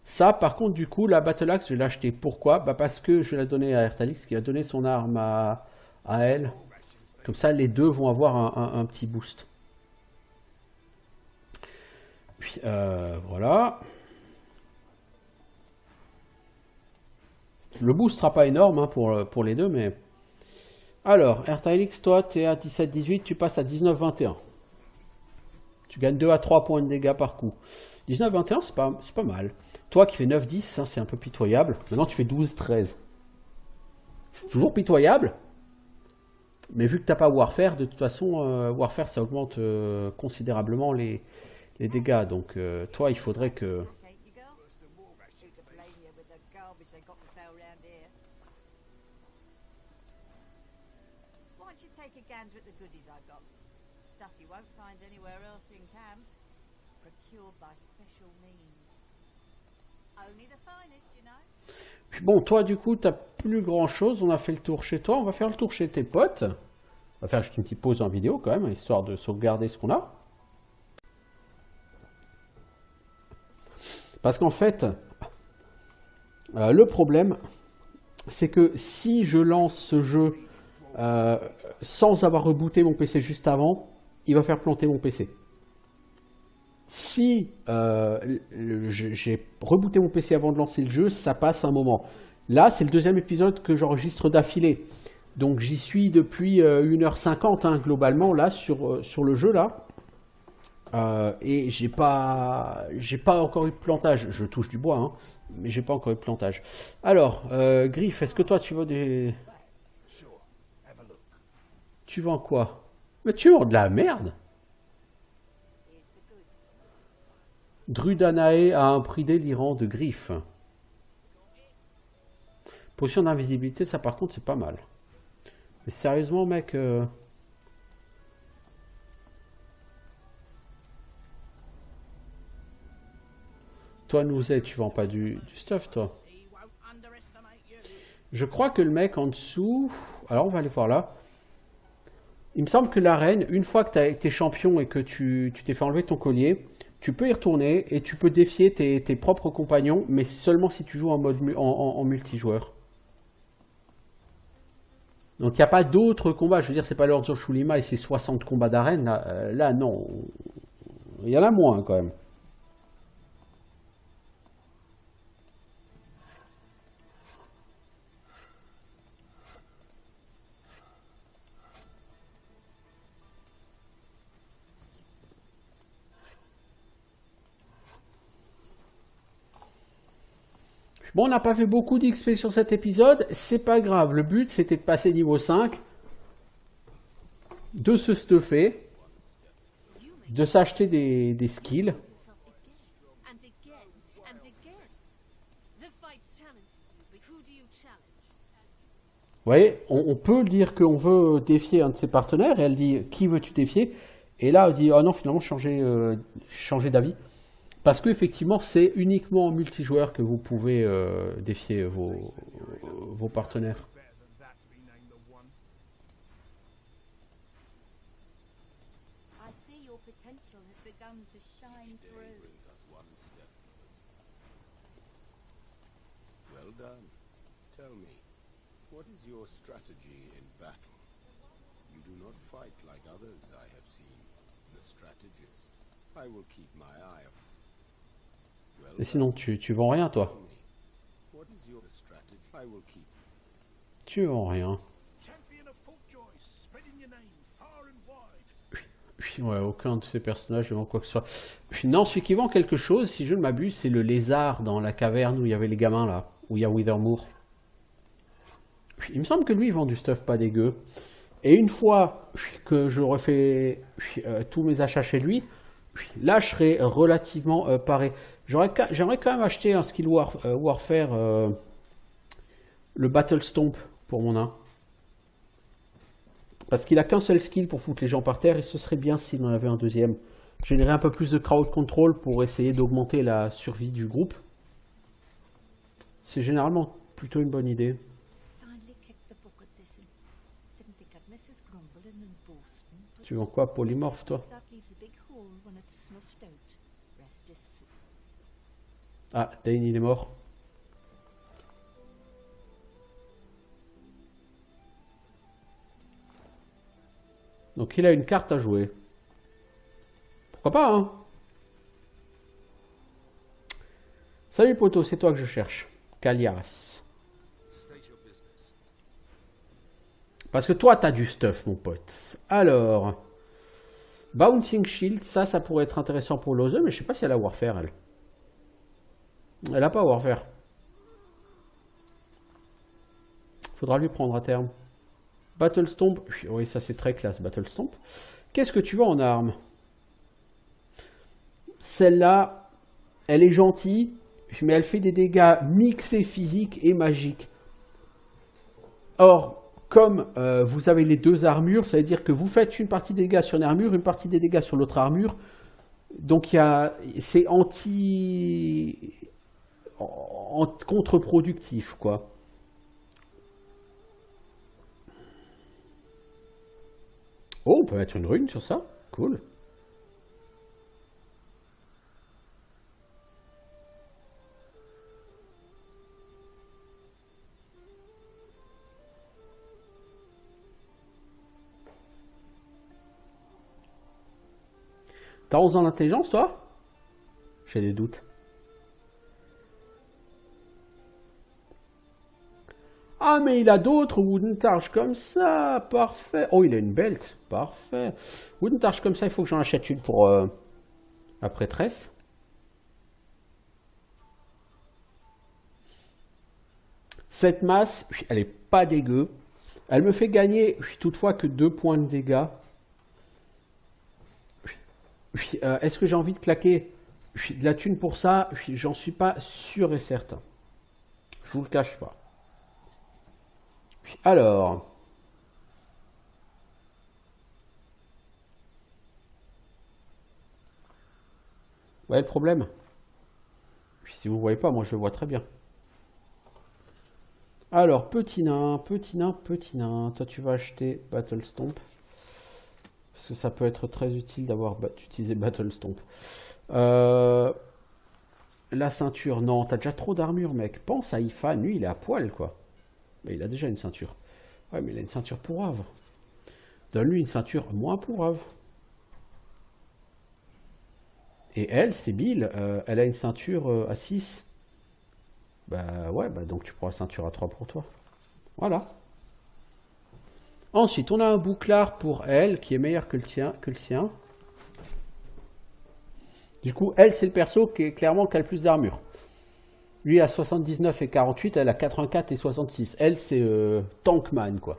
Ça, par contre, du coup, la Battle Axe, je vais l'acheter. Pourquoi? Bah parce que je vais la donner à Ertalix, qui a donné son arme à elle. Comme ça, les deux vont avoir un petit boost. Puis, voilà. Le boost sera pas énorme hein, pour les deux, mais... Alors, Ertalix, toi, tu es à 17-18, tu passes à 19-21. Tu gagnes 2 à 3 points de dégâts par coup. 19-21, c'est pas mal. Toi qui fais 9-10, hein, c'est un peu pitoyable. Maintenant, tu fais 12-13. C'est toujours pitoyable. Mais vu que tu n'as pas Warfare, de toute façon, Warfare, ça augmente considérablement les dégâts. Donc, toi, il faudrait que... Kate, you girl? Who to blame you with the garbage they got to sell round here? Why don't you take a gander at the goodies I've got? Stuff you won't find anywhere else in camp. Procured by special means. Only the finest, you know. Puis bon, toi, du coup, tu n'as plus grand-chose. On a fait le tour chez toi. On va faire le tour chez tes potes. On va faire juste une petite pause en vidéo, quand même, histoire de sauvegarder ce qu'on a. Parce qu'en fait, le problème, c'est que si je lance ce jeu sans avoir rebooté mon PC juste avant, il va faire planter mon PC. Si j'ai rebooté mon PC avant de lancer le jeu, ça passe un moment. Là, c'est le deuxième épisode que j'enregistre d'affilée. Donc j'y suis depuis 1h50 hein, globalement là sur le jeu là. Et j'ai pas encore eu de plantage. Je touche du bois, hein, mais j'ai pas encore eu de plantage. Alors, Griff, est-ce que toi tu veux des... Tu vends quoi? Mais tu vends de la merde. Drudanae a un prix délirant de Griff. Potion d'invisibilité, ça par contre c'est pas mal. Mais sérieusement mec... Toi, Nouzet, tu vends pas du stuff, toi. Je crois que le mec en dessous... Alors, on va aller voir là. Il me semble que l'arène, une fois que tu as été champion et que tu t'es fait enlever ton collier, tu peux y retourner et tu peux défier tes propres compagnons, mais seulement si tu joues en mode en multijoueur. Donc, il n'y a pas d'autres combats. Je veux dire, c'est pas Lords of Shulima et c'est 60 combats d'arène. Là, non. Il y en a moins, quand même. Bon, on n'a pas fait beaucoup d'XP sur cet épisode, c'est pas grave. Le but, c'était de passer niveau 5, de se stuffer, de s'acheter des skills. Vous voyez, on peut dire qu'on veut défier un de ses partenaires, et elle dit « Qui veux-tu défier ?» Et là, elle dit « Oh non, finalement, changer d'avis. » Parce qu'effectivement, c'est uniquement en multijoueur que vous pouvez défier vos partenaires. I see your potential has begun to shine through. Well done. Tell me, what is your strategy in battle? You do not fight like others I have seen. The strategist. I will keep my eye on. Well Et sinon, tu vends rien, toi. tell me, what is your strategy? I will keep. Tu vends rien. Champion of Folkjoy, spreading your name far and wide. Puis, ouais, aucun de ces personnages ne vend quoi que ce soit. Puis, non, celui qui vend quelque chose, si je ne m'abuse, c'est le lézard dans la caverne où il y avait les gamins, là. Où il y a Withermoor. Puis, il me semble que lui, il vend du stuff pas dégueu. Et une fois que je refais tous mes achats chez lui, là je serai relativement paré. J'aimerais quand même acheter un skill Warfare, le Battle Stomp pour mon nain. Parce qu'il a qu'un seul skill pour foutre les gens par terre et ce serait bien s'il en avait un deuxième. Générer un peu plus de crowd control pour essayer d'augmenter la survie du groupe. C'est généralement plutôt une bonne idée. Tu veux quoi, polymorphe, toi? Ah, Dane, il est mort. Donc il a une carte à jouer. Pourquoi pas, hein? Salut poto, c'est toi que je cherche. Kalias. Parce que toi, t'as du stuff, mon pote. Alors, Bouncing Shield, ça pourrait être intéressant pour Lose, mais je sais pas si elle a Warfare, elle. Elle a pas Warfare. Faudra lui prendre à terme. Battle Stomp, oui, ça c'est très classe, Battle Stomp. Qu'est-ce que tu veux en arme? Celle-là, elle est gentille, mais elle fait des dégâts mixés physiques et magiques. Or, comme vous avez les deux armures, ça veut dire que vous faites une partie des dégâts sur une armure, une partie des dégâts sur l'autre armure. Donc c'est contre-productif, quoi. Oh, on peut mettre une rune sur ça. Cool. T'as 11 ans d'intelligence, toi? J'ai des doutes. Ah, mais il a d'autres Wooden Targe comme ça. Parfait. Oh, il a une belt. Parfait. Wooden Targe comme ça, il faut que j'en achète une pour la prêtresse. Cette masse, elle est pas dégueu. Elle me fait gagner toutefois que 2 points de dégâts. Est-ce que j'ai envie de claquer de la thune pour ça? J'en suis pas sûr et certain. Je vous le cache pas. Alors. Ouais, le problème. Si vous ne voyez pas, moi je le vois très bien. Alors, petit nain, petit nain, petit nain. Toi, tu vas acheter Battle Stomp. Parce que ça peut être très utile d'avoir utilisé Battle Stomp. La ceinture, non, t'as déjà trop d'armure, mec. Pense à Ifan, lui, il est à poil, quoi. Mais il a déjà une ceinture. Ouais, mais il a une ceinture pourrave. Donne-lui une ceinture moins pourrave. Et elle, c'est Bill, elle a une ceinture à 6. Bah ouais, bah donc tu prends la ceinture à 3 pour toi. Voilà. Ensuite, on a un bouclard pour elle, qui est meilleur que le sien. Du coup, elle, c'est le perso qui est clairement qui a le plus d'armure. Lui a 79 et 48, elle a 84 et 66. Elle, c'est Tankman, quoi.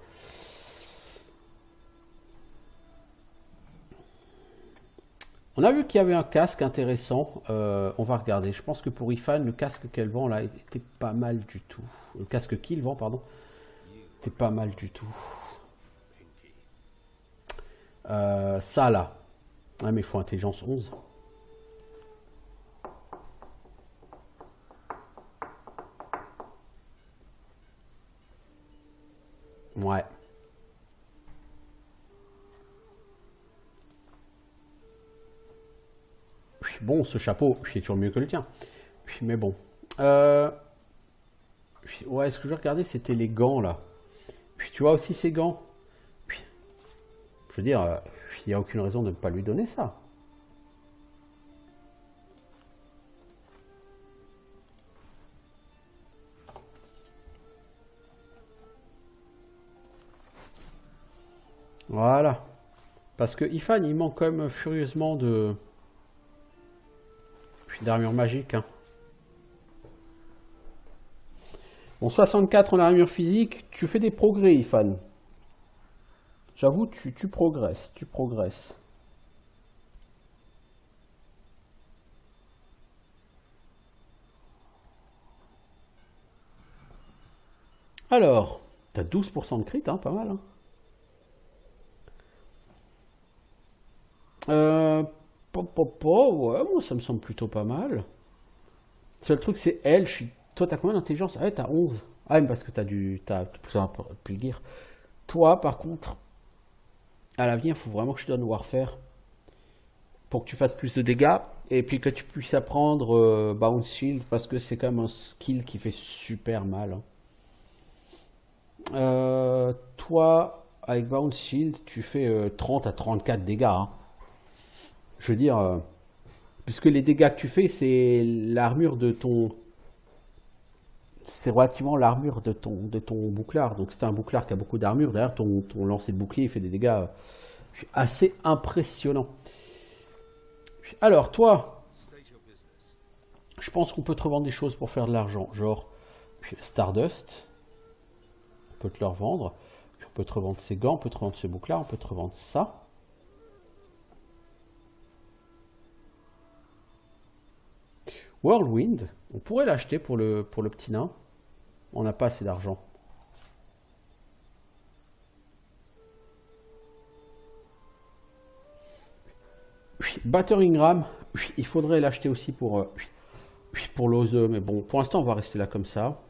On a vu qu'il y avait un casque intéressant. On va regarder. Je pense que pour Ifan, le casque qu'elle vend, là, était pas mal du tout. Le casque qu'il vend, pardon, était pas mal du tout. Ça, là. Ah, mais il faut intelligence 11. Ouais. Bon, ce chapeau, c'est toujours mieux que le tien. Mais bon. Ouais, ce que je regardais, c'était les gants, là. Tu vois aussi ces gants. Je veux dire, il n'y a aucune raison de ne pas lui donner ça. Voilà. Parce que Ifan, il manque quand même furieusement d'armure magique. Hein. Bon, 64 en armure physique, tu fais des progrès, Ifan. J'avoue, tu progresses, tu progresses. Alors, t'as 12% de crit, hein, pas mal. Hein. Ouais, moi ça me semble plutôt pas mal. Le seul truc c'est elle, toi t'as combien d'intelligence? Ah ouais, t'as 11. Ah mais parce que t'as plus un le gear. Toi par contre, à l'avenir, il faut vraiment que je te donne Warfare pour que tu fasses plus de dégâts et puis que tu puisses apprendre Bounce Shield parce que c'est quand même un skill qui fait super mal. Hein. Toi, avec Bounce Shield, tu fais 30 à 34 dégâts. Hein. Je veux dire, puisque les dégâts que tu fais, c'est l'armure de ton... C'est relativement l'armure de ton bouclard. Donc c'est un bouclard qui a beaucoup d'armure. Derrière, ton lancer de bouclier fait des dégâts assez impressionnants. Alors, toi, je pense qu'on peut te revendre des choses pour faire de l'argent. Genre, Stardust. On peut te le revendre. Puis on peut te revendre ses gants, on peut te revendre ce bouclard, on peut te revendre ça. Whirlwind, on pourrait l'acheter pour le petit nain. On n'a pas assez d'argent. Battering Ram, il faudrait l'acheter aussi pour l'oseux. Mais bon, pour l'instant, on va rester là comme ça.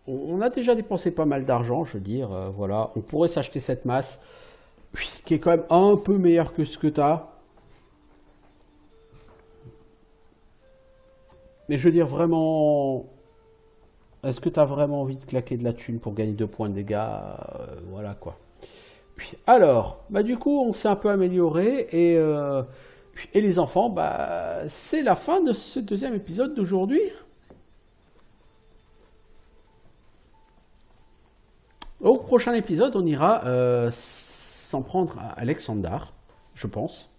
On a déjà dépensé pas mal d'argent, je veux dire. Voilà, on pourrait s'acheter cette masse qui est quand même un peu meilleure que ce que tu as. Mais je veux dire, vraiment, est-ce que tu as vraiment envie de claquer de la thune pour gagner 2 points de dégâts? Voilà quoi. Alors, bah du coup, on s'est un peu amélioré et les enfants, bah c'est la fin de ce deuxième épisode d'aujourd'hui. Au prochain épisode, on ira s'en prendre à Alexandar, je pense.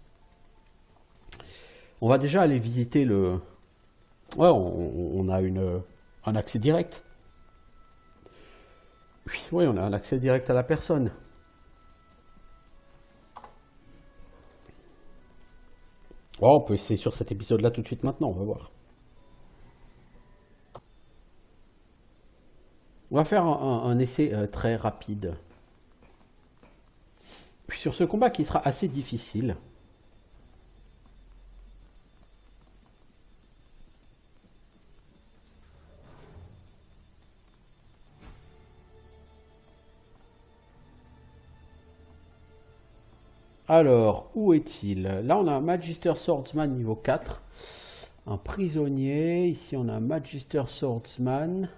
On va déjà aller visiter le... Ouais, on a un accès direct. Oui, on a un accès direct à la personne. Oh, on peut essayer sur cet épisode-là tout de suite maintenant, on va voir. On va faire un essai très rapide. Puis sur ce combat qui sera assez difficile. Alors, où est-il? Là, on a un Magister Swordsman niveau 4. Un prisonnier. Ici, on a un Magister Swordsman.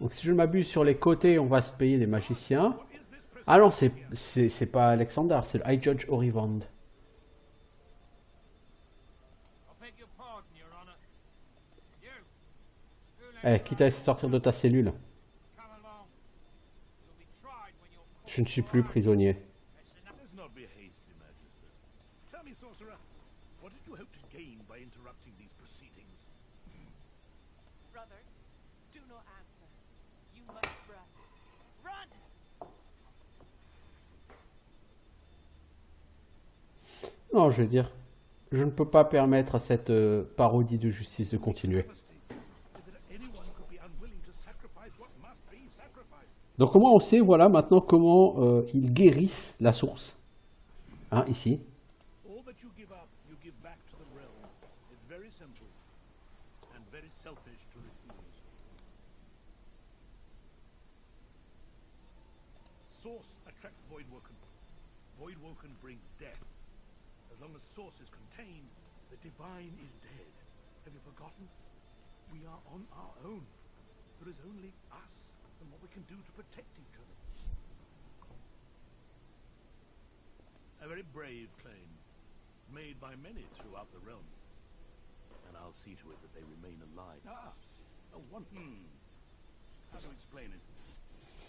Donc, si je ne m'abuse, sur les côtés, on va se payer des magiciens. Ah non, c'est pas Alexander, c'est le High Judge Orivand. Eh, quitte à laisser sortir de ta cellule. Je ne suis plus prisonnier. Let's not be hasty, Magister. Tell me, sorcerer, what did you hope to gain by interrupting these proceedings? Brother, do not answer. You must run. Run! Non, je veux dire, je ne peux pas permettre à cette parodie de justice de continuer. Is that anyone could be unwilling to sacrifice what must be sacrificed? Donc comment on sait, voilà, maintenant comment ils guérissent la source. Hein, ici. All that you give up, you give back to the realm. It's very simple and very selfish to refuse. Source attracts Voidwoken. Voidwoken brings death. As long as Source is contained, the divine is dead. Have you forgotten? We are on our own. There is only us and what we can do to protect each other. A very brave claim, made by many throughout the realm. And I'll see to it that they remain alive. How to explain it?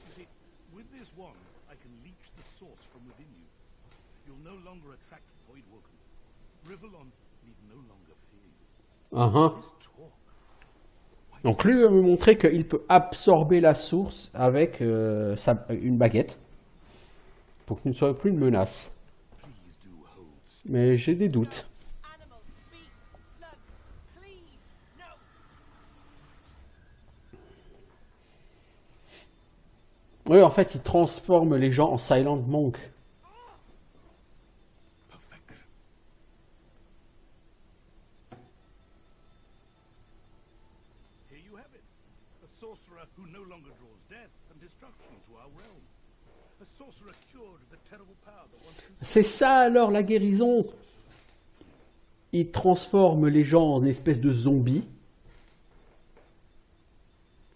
You see, with this wand, I can leech the source from within you. You'll no longer attract Voidwoken. Rivellon need no longer fear you. Uh-huh. This talk, why Donc lui veut me montrer qu'il peut absorber la source avec une baguette. Pour qu'il ne soit plus une menace. Please do hold still. Mais j'ai des doutes. Animal, beast, slug, please, no. Oui, en fait, il transforme les gens en Silent Monk. Perfection. Here you have it. A sorcerer who no longer draws death and destruction to our realm. A sorcerer cured of the terrible power that once consumed. C'est ça alors la guérison. Il transforme les gens en espèces de zombies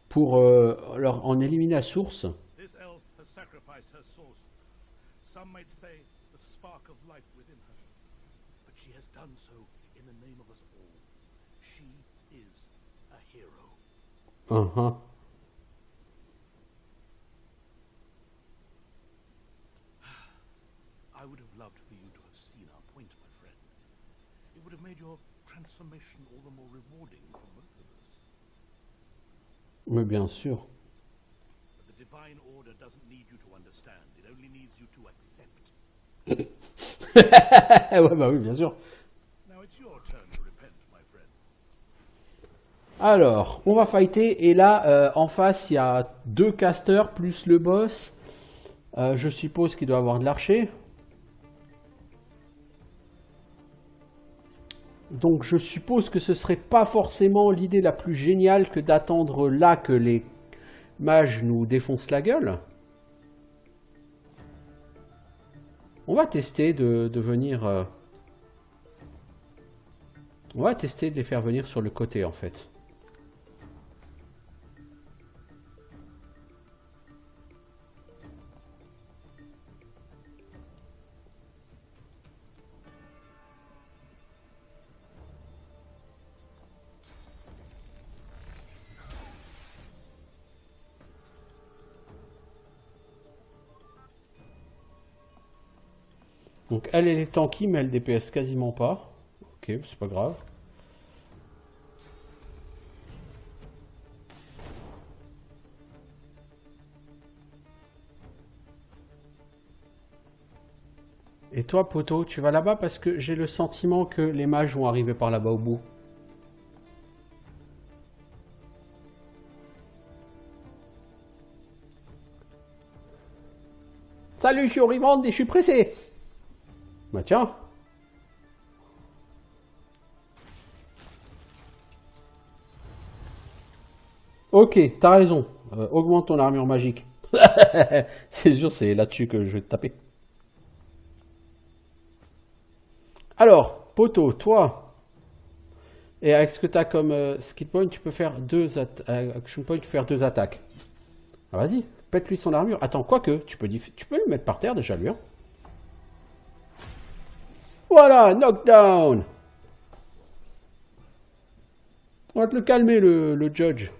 pour leur en éliminer la source. This elf has sacrificed her source. Some might say the spark of life within her. But she has done so in the name of us all. She is a hero. Uh-huh. I would have loved for you to have seen our point, my friend. It would have made your transformation all the more rewarding for both of us. Mais bien sûr. But the divine order doesn't need you to understand. It only needs you to accept. Ouais, bah oui, bien sûr. Now it's your turn to repent, my friend. Alors, on va fighter. Et là, en face, il y a 2 casters plus le boss. Je suppose qu'il doit avoir de l'archer. Donc je suppose que ce serait pas forcément l'idée la plus géniale que d'attendre là que les mages nous défoncent la gueule. On va tester de venir... On va tester de les faire venir sur le côté en fait. Donc elle est tanky mais elle DPS quasiment pas. Ok, c'est pas grave. Et toi poto, tu vas là-bas parce que j'ai le sentiment que les mages vont arriver par là-bas au bout. Salut, je suis Orivande et je suis pressé. Bah tiens. Ok, t'as raison. Augmente ton armure magique. C'est sûr, c'est là-dessus que je vais te taper. Alors, poteau, toi. Et avec ce que t'as comme skill point, tu peux faire action point, tu peux faire 2 attaques. Ah, vas-y, pète-lui son armure. Attends, quoique, tu peux le mettre par terre déjà, lui. Hein. Voilà, knockdown. On va te le calmer, le judge.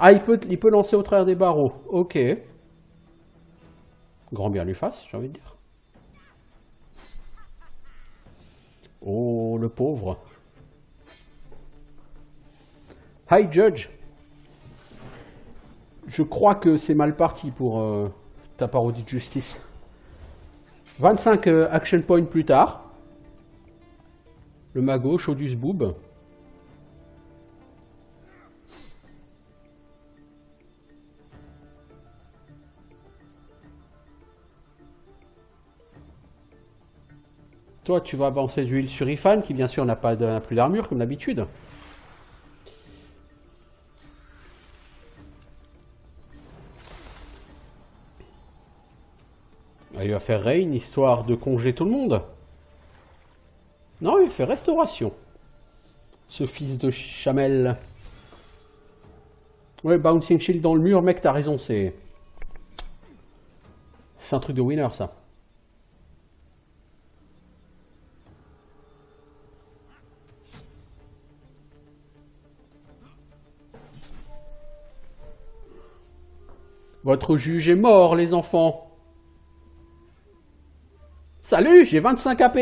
Ah, il peut lancer au travers des barreaux. Ok. Grand bien lui fasse, j'ai envie de dire. Oh, le pauvre. Hi, Judge. Je crois que c'est mal parti pour ta parodie de justice. 25 action points plus tard. Le magot, Chaudus Boob. Toi, tu vas avancer d'huile sur Ifan, qui bien sûr n'a plus d'armure comme d'habitude. Il va faire Rain, histoire de congeler tout le monde. Non, il fait Restauration. Ce fils de chamelle. Ouais, Bouncing Shield dans le mur, mec, t'as raison, c'est... C'est un truc de winner, ça. Votre juge est mort, les enfants. Salut, j'ai 25 AP.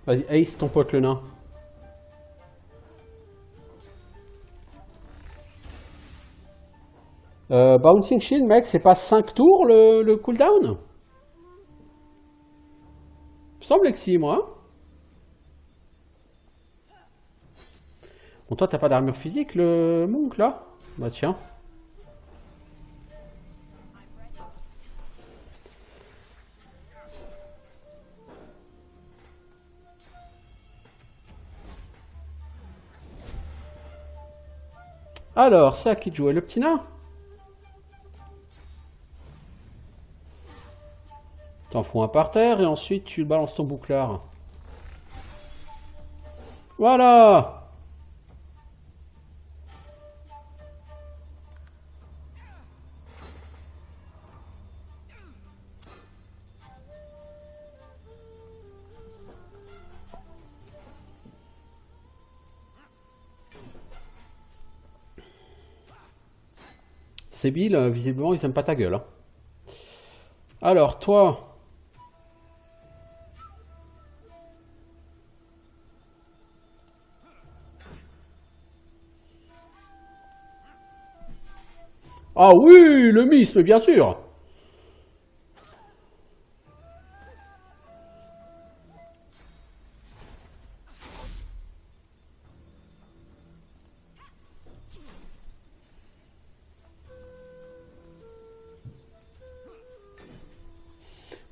Vas-y, Ace, ton pote le nain. Bouncing Shield, mec, c'est pas 5 tours le cooldown? Il me semble que si, moi. Bon, toi, t'as pas d'armure physique, le monk, là? Bah, tiens. Alors, c'est à qui de jouer? Le petit nain? T'en fous un par terre et ensuite tu balances ton bouclard. Voilà! Sébil, visiblement, ils aiment pas ta gueule. Hein. Alors, toi... Ah oui, le miss, mais bien sûr.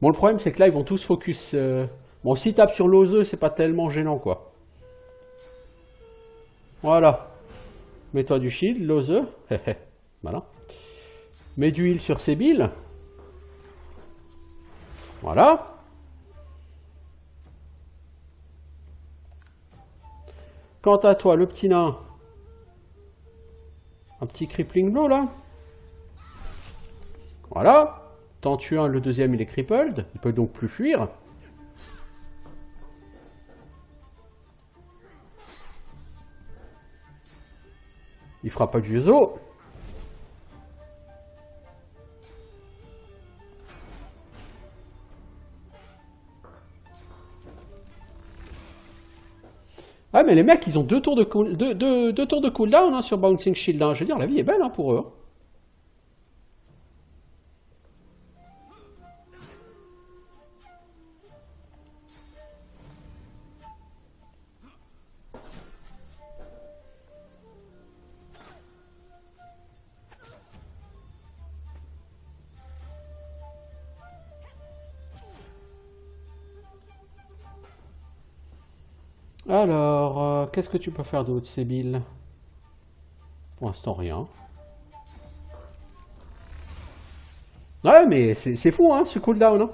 Bon, le problème, c'est que là, ils vont tous focus... Bon, s'ils tapent sur l'oseux, c'est pas tellement gênant, quoi. Voilà. Mets-toi du shield, l'oseux. Voilà. Mets du heal sur Sébil. Voilà. Quant à toi, le petit nain. Un petit crippling blow, là. Voilà. T'en tues un, le deuxième, il est crippled. Il peut donc plus fuir. Il fera pas du Yuzo. Ah, mais les mecs, ils ont 2 tours de, deux tours de cooldown hein, sur Bouncing Shield. Hein. Je veux dire, la vie est belle hein, pour eux. Hein. Alors, qu'est-ce que tu peux faire d'autre, Sébil? Pour l'instant, rien. Ouais, mais c'est fou, hein, ce cooldown. Hein.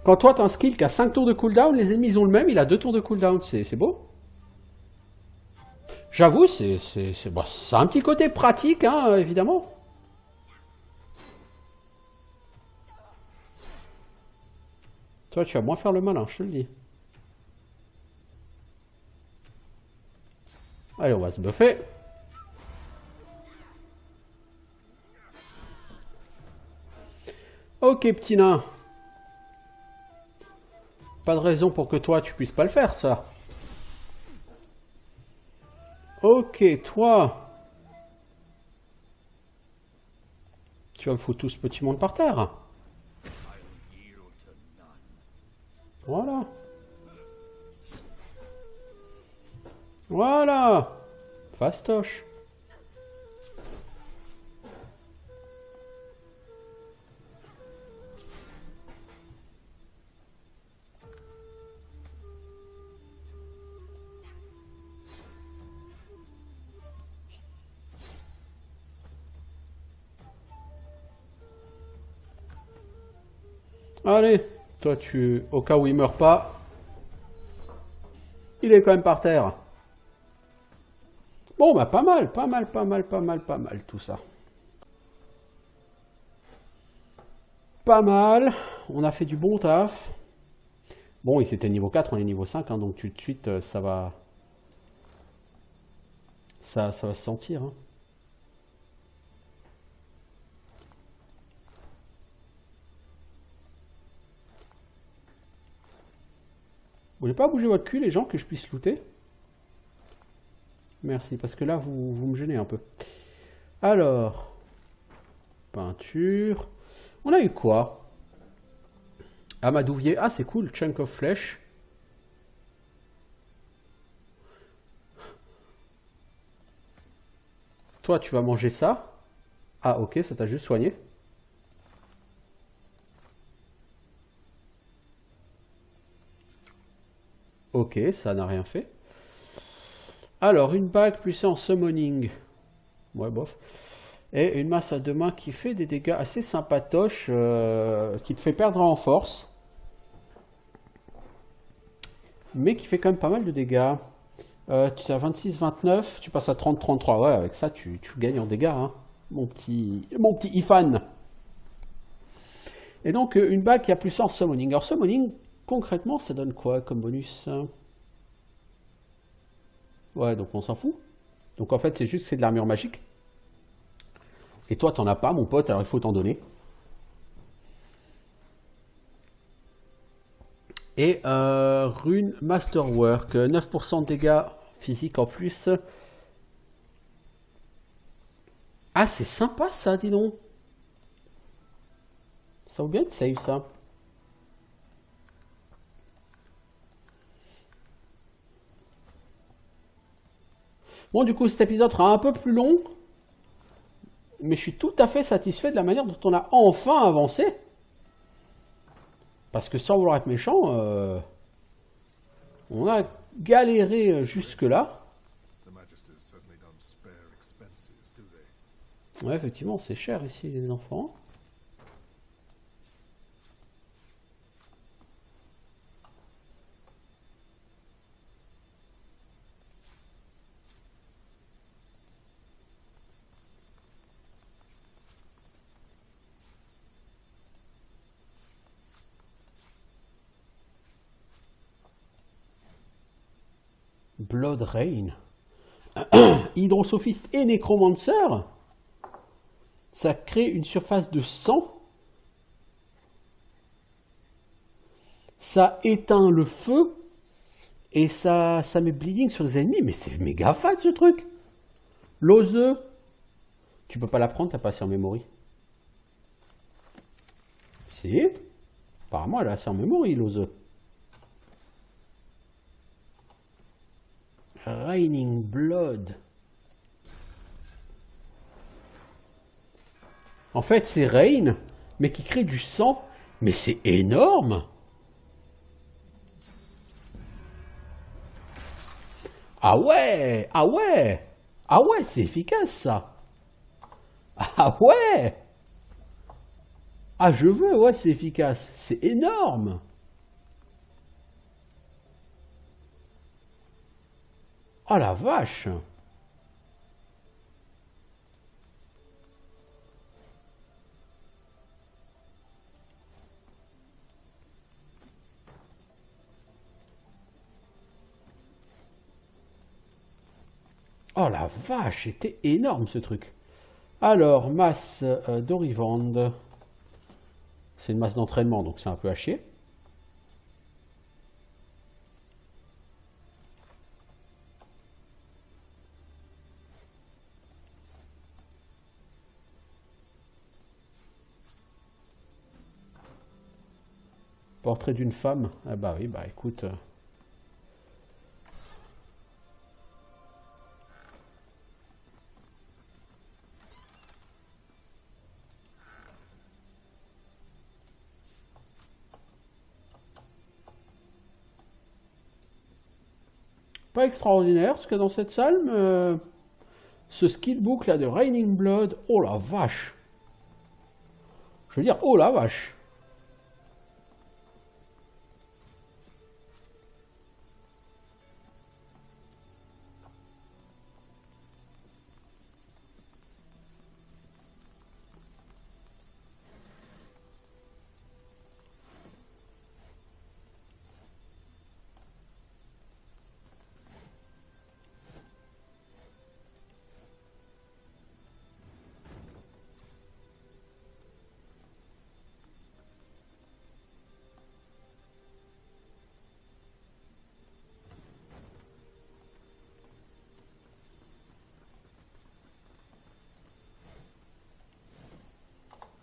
Quand toi, t'as un skill qui a 5 tours de cooldown, les ennemis, ils ont le même, il a 2 tours de cooldown. C'est beau. J'avoue, c'est bon, un petit côté pratique, hein, évidemment. Toi, tu vas moins faire le malin, je te le dis. Allez, on va se buffer. Ok, petit nain. Pas de raison pour que toi, tu puisses pas le faire, ça. Ok, toi. Tu vas me foutre tout ce petit monde par terre. Voilà. Voilà. Fastoche. Allez, toi tu, au cas où il meurt pas, il est quand même par terre. Bon bah pas mal tout ça. pas mal. On a fait du bon taf. Bon, il était niveau 4, on est niveau 5, hein, donc tout de suite, ça va... Ça va se sentir. Hein. Vous voulez pas bouger votre cul, les gens, que je puisse looter? Merci, parce que là, vous me gênez un peu. Alors, peinture. On a eu quoi? Amadouvier. Ah, c'est cool, chunk of flesh. Toi, tu vas manger ça. Ah, ok, ça t'a juste soigné. Ok, ça n'a rien fait. Alors, une bague puissance summoning. Ouais, bof. Et une masse à deux mains qui fait des dégâts assez sympatoches, qui te fait perdre en force. Mais qui fait quand même pas mal de dégâts. Tu es à 26-29, tu passes à 30-33. Ouais, avec ça, tu gagnes en dégâts, hein, mon petit Ifan. Et donc, une bague qui a puissance summoning. Alors, summoning, concrètement, ça donne quoi comme bonus? Ouais, donc on s'en fout. Donc, en fait, c'est juste que c'est de l'armure magique. Et toi, t'en as pas, mon pote, alors il faut t'en donner. Et rune Masterwork, 9% de dégâts physiques en plus. Ah, c'est sympa ça, dis donc. Ça vaut bien de save ça. Bon, du coup, cet épisode sera un peu plus long. Mais je suis tout à fait satisfait de la manière dont on a enfin avancé. Parce que sans vouloir être méchant, on a galéré jusque-là. Ouais, effectivement, c'est cher ici, les enfants. Blood Rain. Hydrosophiste et Nécromancer. Ça crée une surface de sang. Ça éteint le feu. Et ça met bleeding sur les ennemis. Mais c'est méga fat ce truc. L'ose. Tu peux pas la prendre, t'as pas assez en memory. Si. Apparemment elle a assez en memory, l'ose. Raining Blood. En fait, c'est Rain, mais qui crée du sang. Mais c'est énorme. Ah ouais. Ah ouais. Ah ouais, c'est efficace, ça. Ah ouais. Ah, je veux, ouais, c'est efficace. C'est énorme. Oh la vache! Oh la vache, c'était énorme ce truc. Alors, masse d'Orivande. C'est une masse d'entraînement, donc c'est un peu à chier. Portrait d'une femme. Ah bah oui, bah écoute. Pas extraordinaire ce qu'il y a dans cette salle, mais ce skillbook là de Raining Blood, oh la vache! Je veux dire, oh la vache!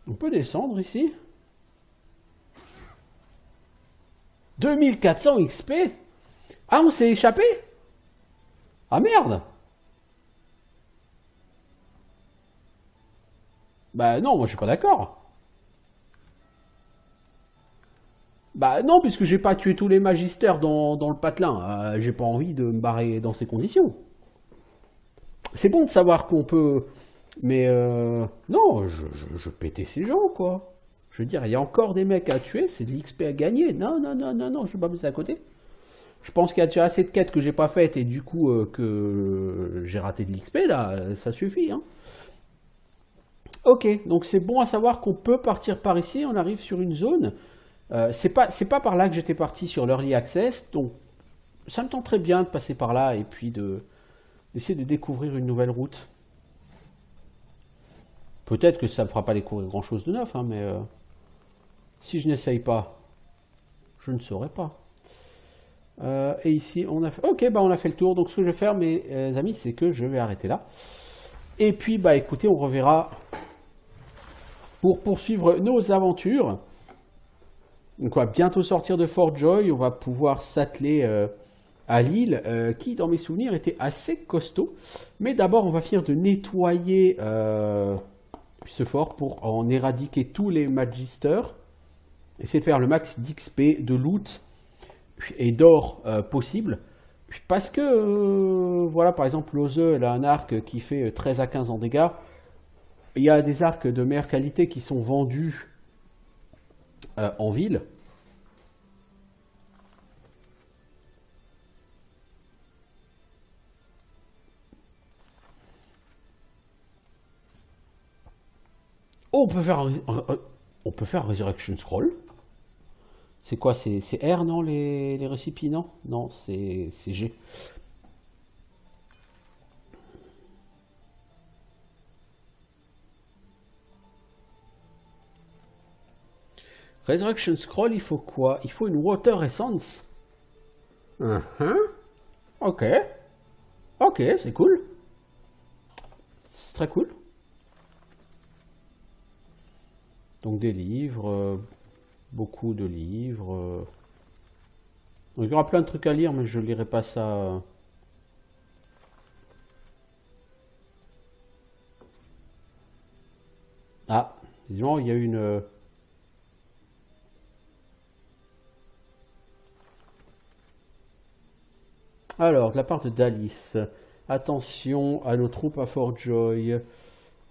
On peut descendre ici. 2400 XP. Ah, on s'est échappé? Ah merde! Bah non, moi je suis pas d'accord. Bah non, puisque j'ai pas tué tous les magistères dans le patelin. J'ai pas envie de me barrer dans ces conditions. C'est bon de savoir qu'on peut... Mais non, je pétais ces gens, quoi. Je veux dire, il y a encore des mecs à tuer, c'est de l'XP à gagner. Non, non, non, non, non, je vais pas passer à côté. Je pense qu'il y a déjà assez de quêtes que j'ai pas faites et du coup que j'ai raté de l'XP, là, ça suffit. Hein. Ok, donc c'est bon à savoir qu'on peut partir par ici, on arrive sur une zone. C'est pas par là que j'étais parti sur l'Early Access, donc ça me tenterait bien de passer par là et puis d'essayer de découvrir une nouvelle route. Peut-être que ça ne me fera pas découvrir grand chose de neuf, hein, mais si je n'essaye pas, je ne saurais pas. Et ici, on a fait... Ok, bah on a fait le tour. Donc ce que je vais faire, mes amis, c'est que je vais arrêter là. Et puis, bah écoutez, on reverra pour poursuivre nos aventures. Donc on va bientôt sortir de Fort Joy. On va pouvoir s'atteler à l'île, qui, dans mes souvenirs, était assez costaud. Mais d'abord, on va finir de nettoyer ce fort pour en éradiquer tous les magisters. Essayer de faire le max d'XP, de loot et d'or possible. Parce que, voilà, par exemple, l'Ose, elle a un arc qui fait 13 à 15 en dégâts. Il y a des arcs de meilleure qualité qui sont vendus en ville. Oh, on peut faire un Resurrection Scroll. C'est quoi? C'est R, non, les récipients? Non, c'est G. Resurrection Scroll, il faut quoi? Il faut une Water Essence. Ok. Ok, c'est cool. C'est très cool. Donc des livres, beaucoup de livres. Il y aura plein de trucs à lire, mais je ne lirai pas ça. Ah, disons, il y a une... Alors, de la part de Dalis, attention à nos troupes à Fort Joy.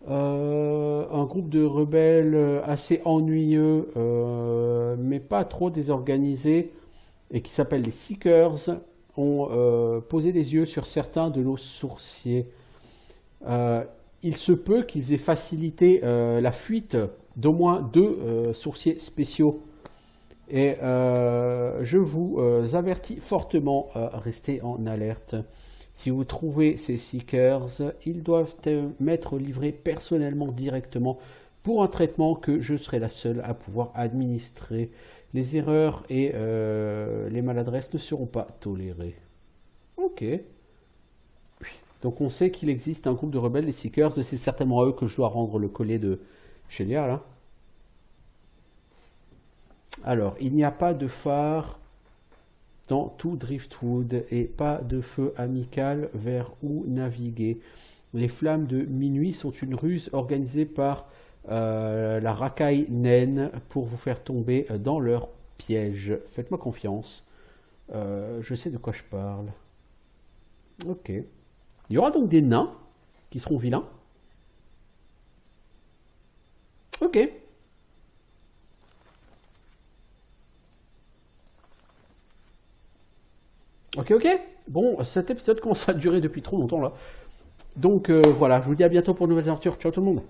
Un groupe de rebelles assez ennuyeux, mais pas trop désorganisé, et qui s'appelle les Seekers, ont posé les yeux sur certains de nos sourciers. Il se peut qu'ils aient facilité la fuite d'au moins 2 sourciers spéciaux. Et je vous avertis fortement à rester en alerte. Si vous trouvez ces Seekers, ils doivent m'être livrés personnellement directement pour un traitement que je serai la seule à pouvoir administrer. Les erreurs et les maladresses ne seront pas tolérées. Ok. Donc on sait qu'il existe un groupe de rebelles, les Seekers, c'est certainement à eux que je dois rendre le collier de Shelia, là. Alors, il n'y a pas de phare dans tout Driftwood et pas de feu amical vers où naviguer. Les flammes de minuit sont une ruse organisée par la racaille naine pour vous faire tomber dans leur piège. Faites-moi confiance. Je sais de quoi je parle. Ok. Il y aura donc des nains qui seront vilains. Ok. Ok, ok. Bon, cet épisode commence à durer depuis trop longtemps là. Donc voilà, je vous dis à bientôt pour de nouvelles aventures. Ciao tout le monde.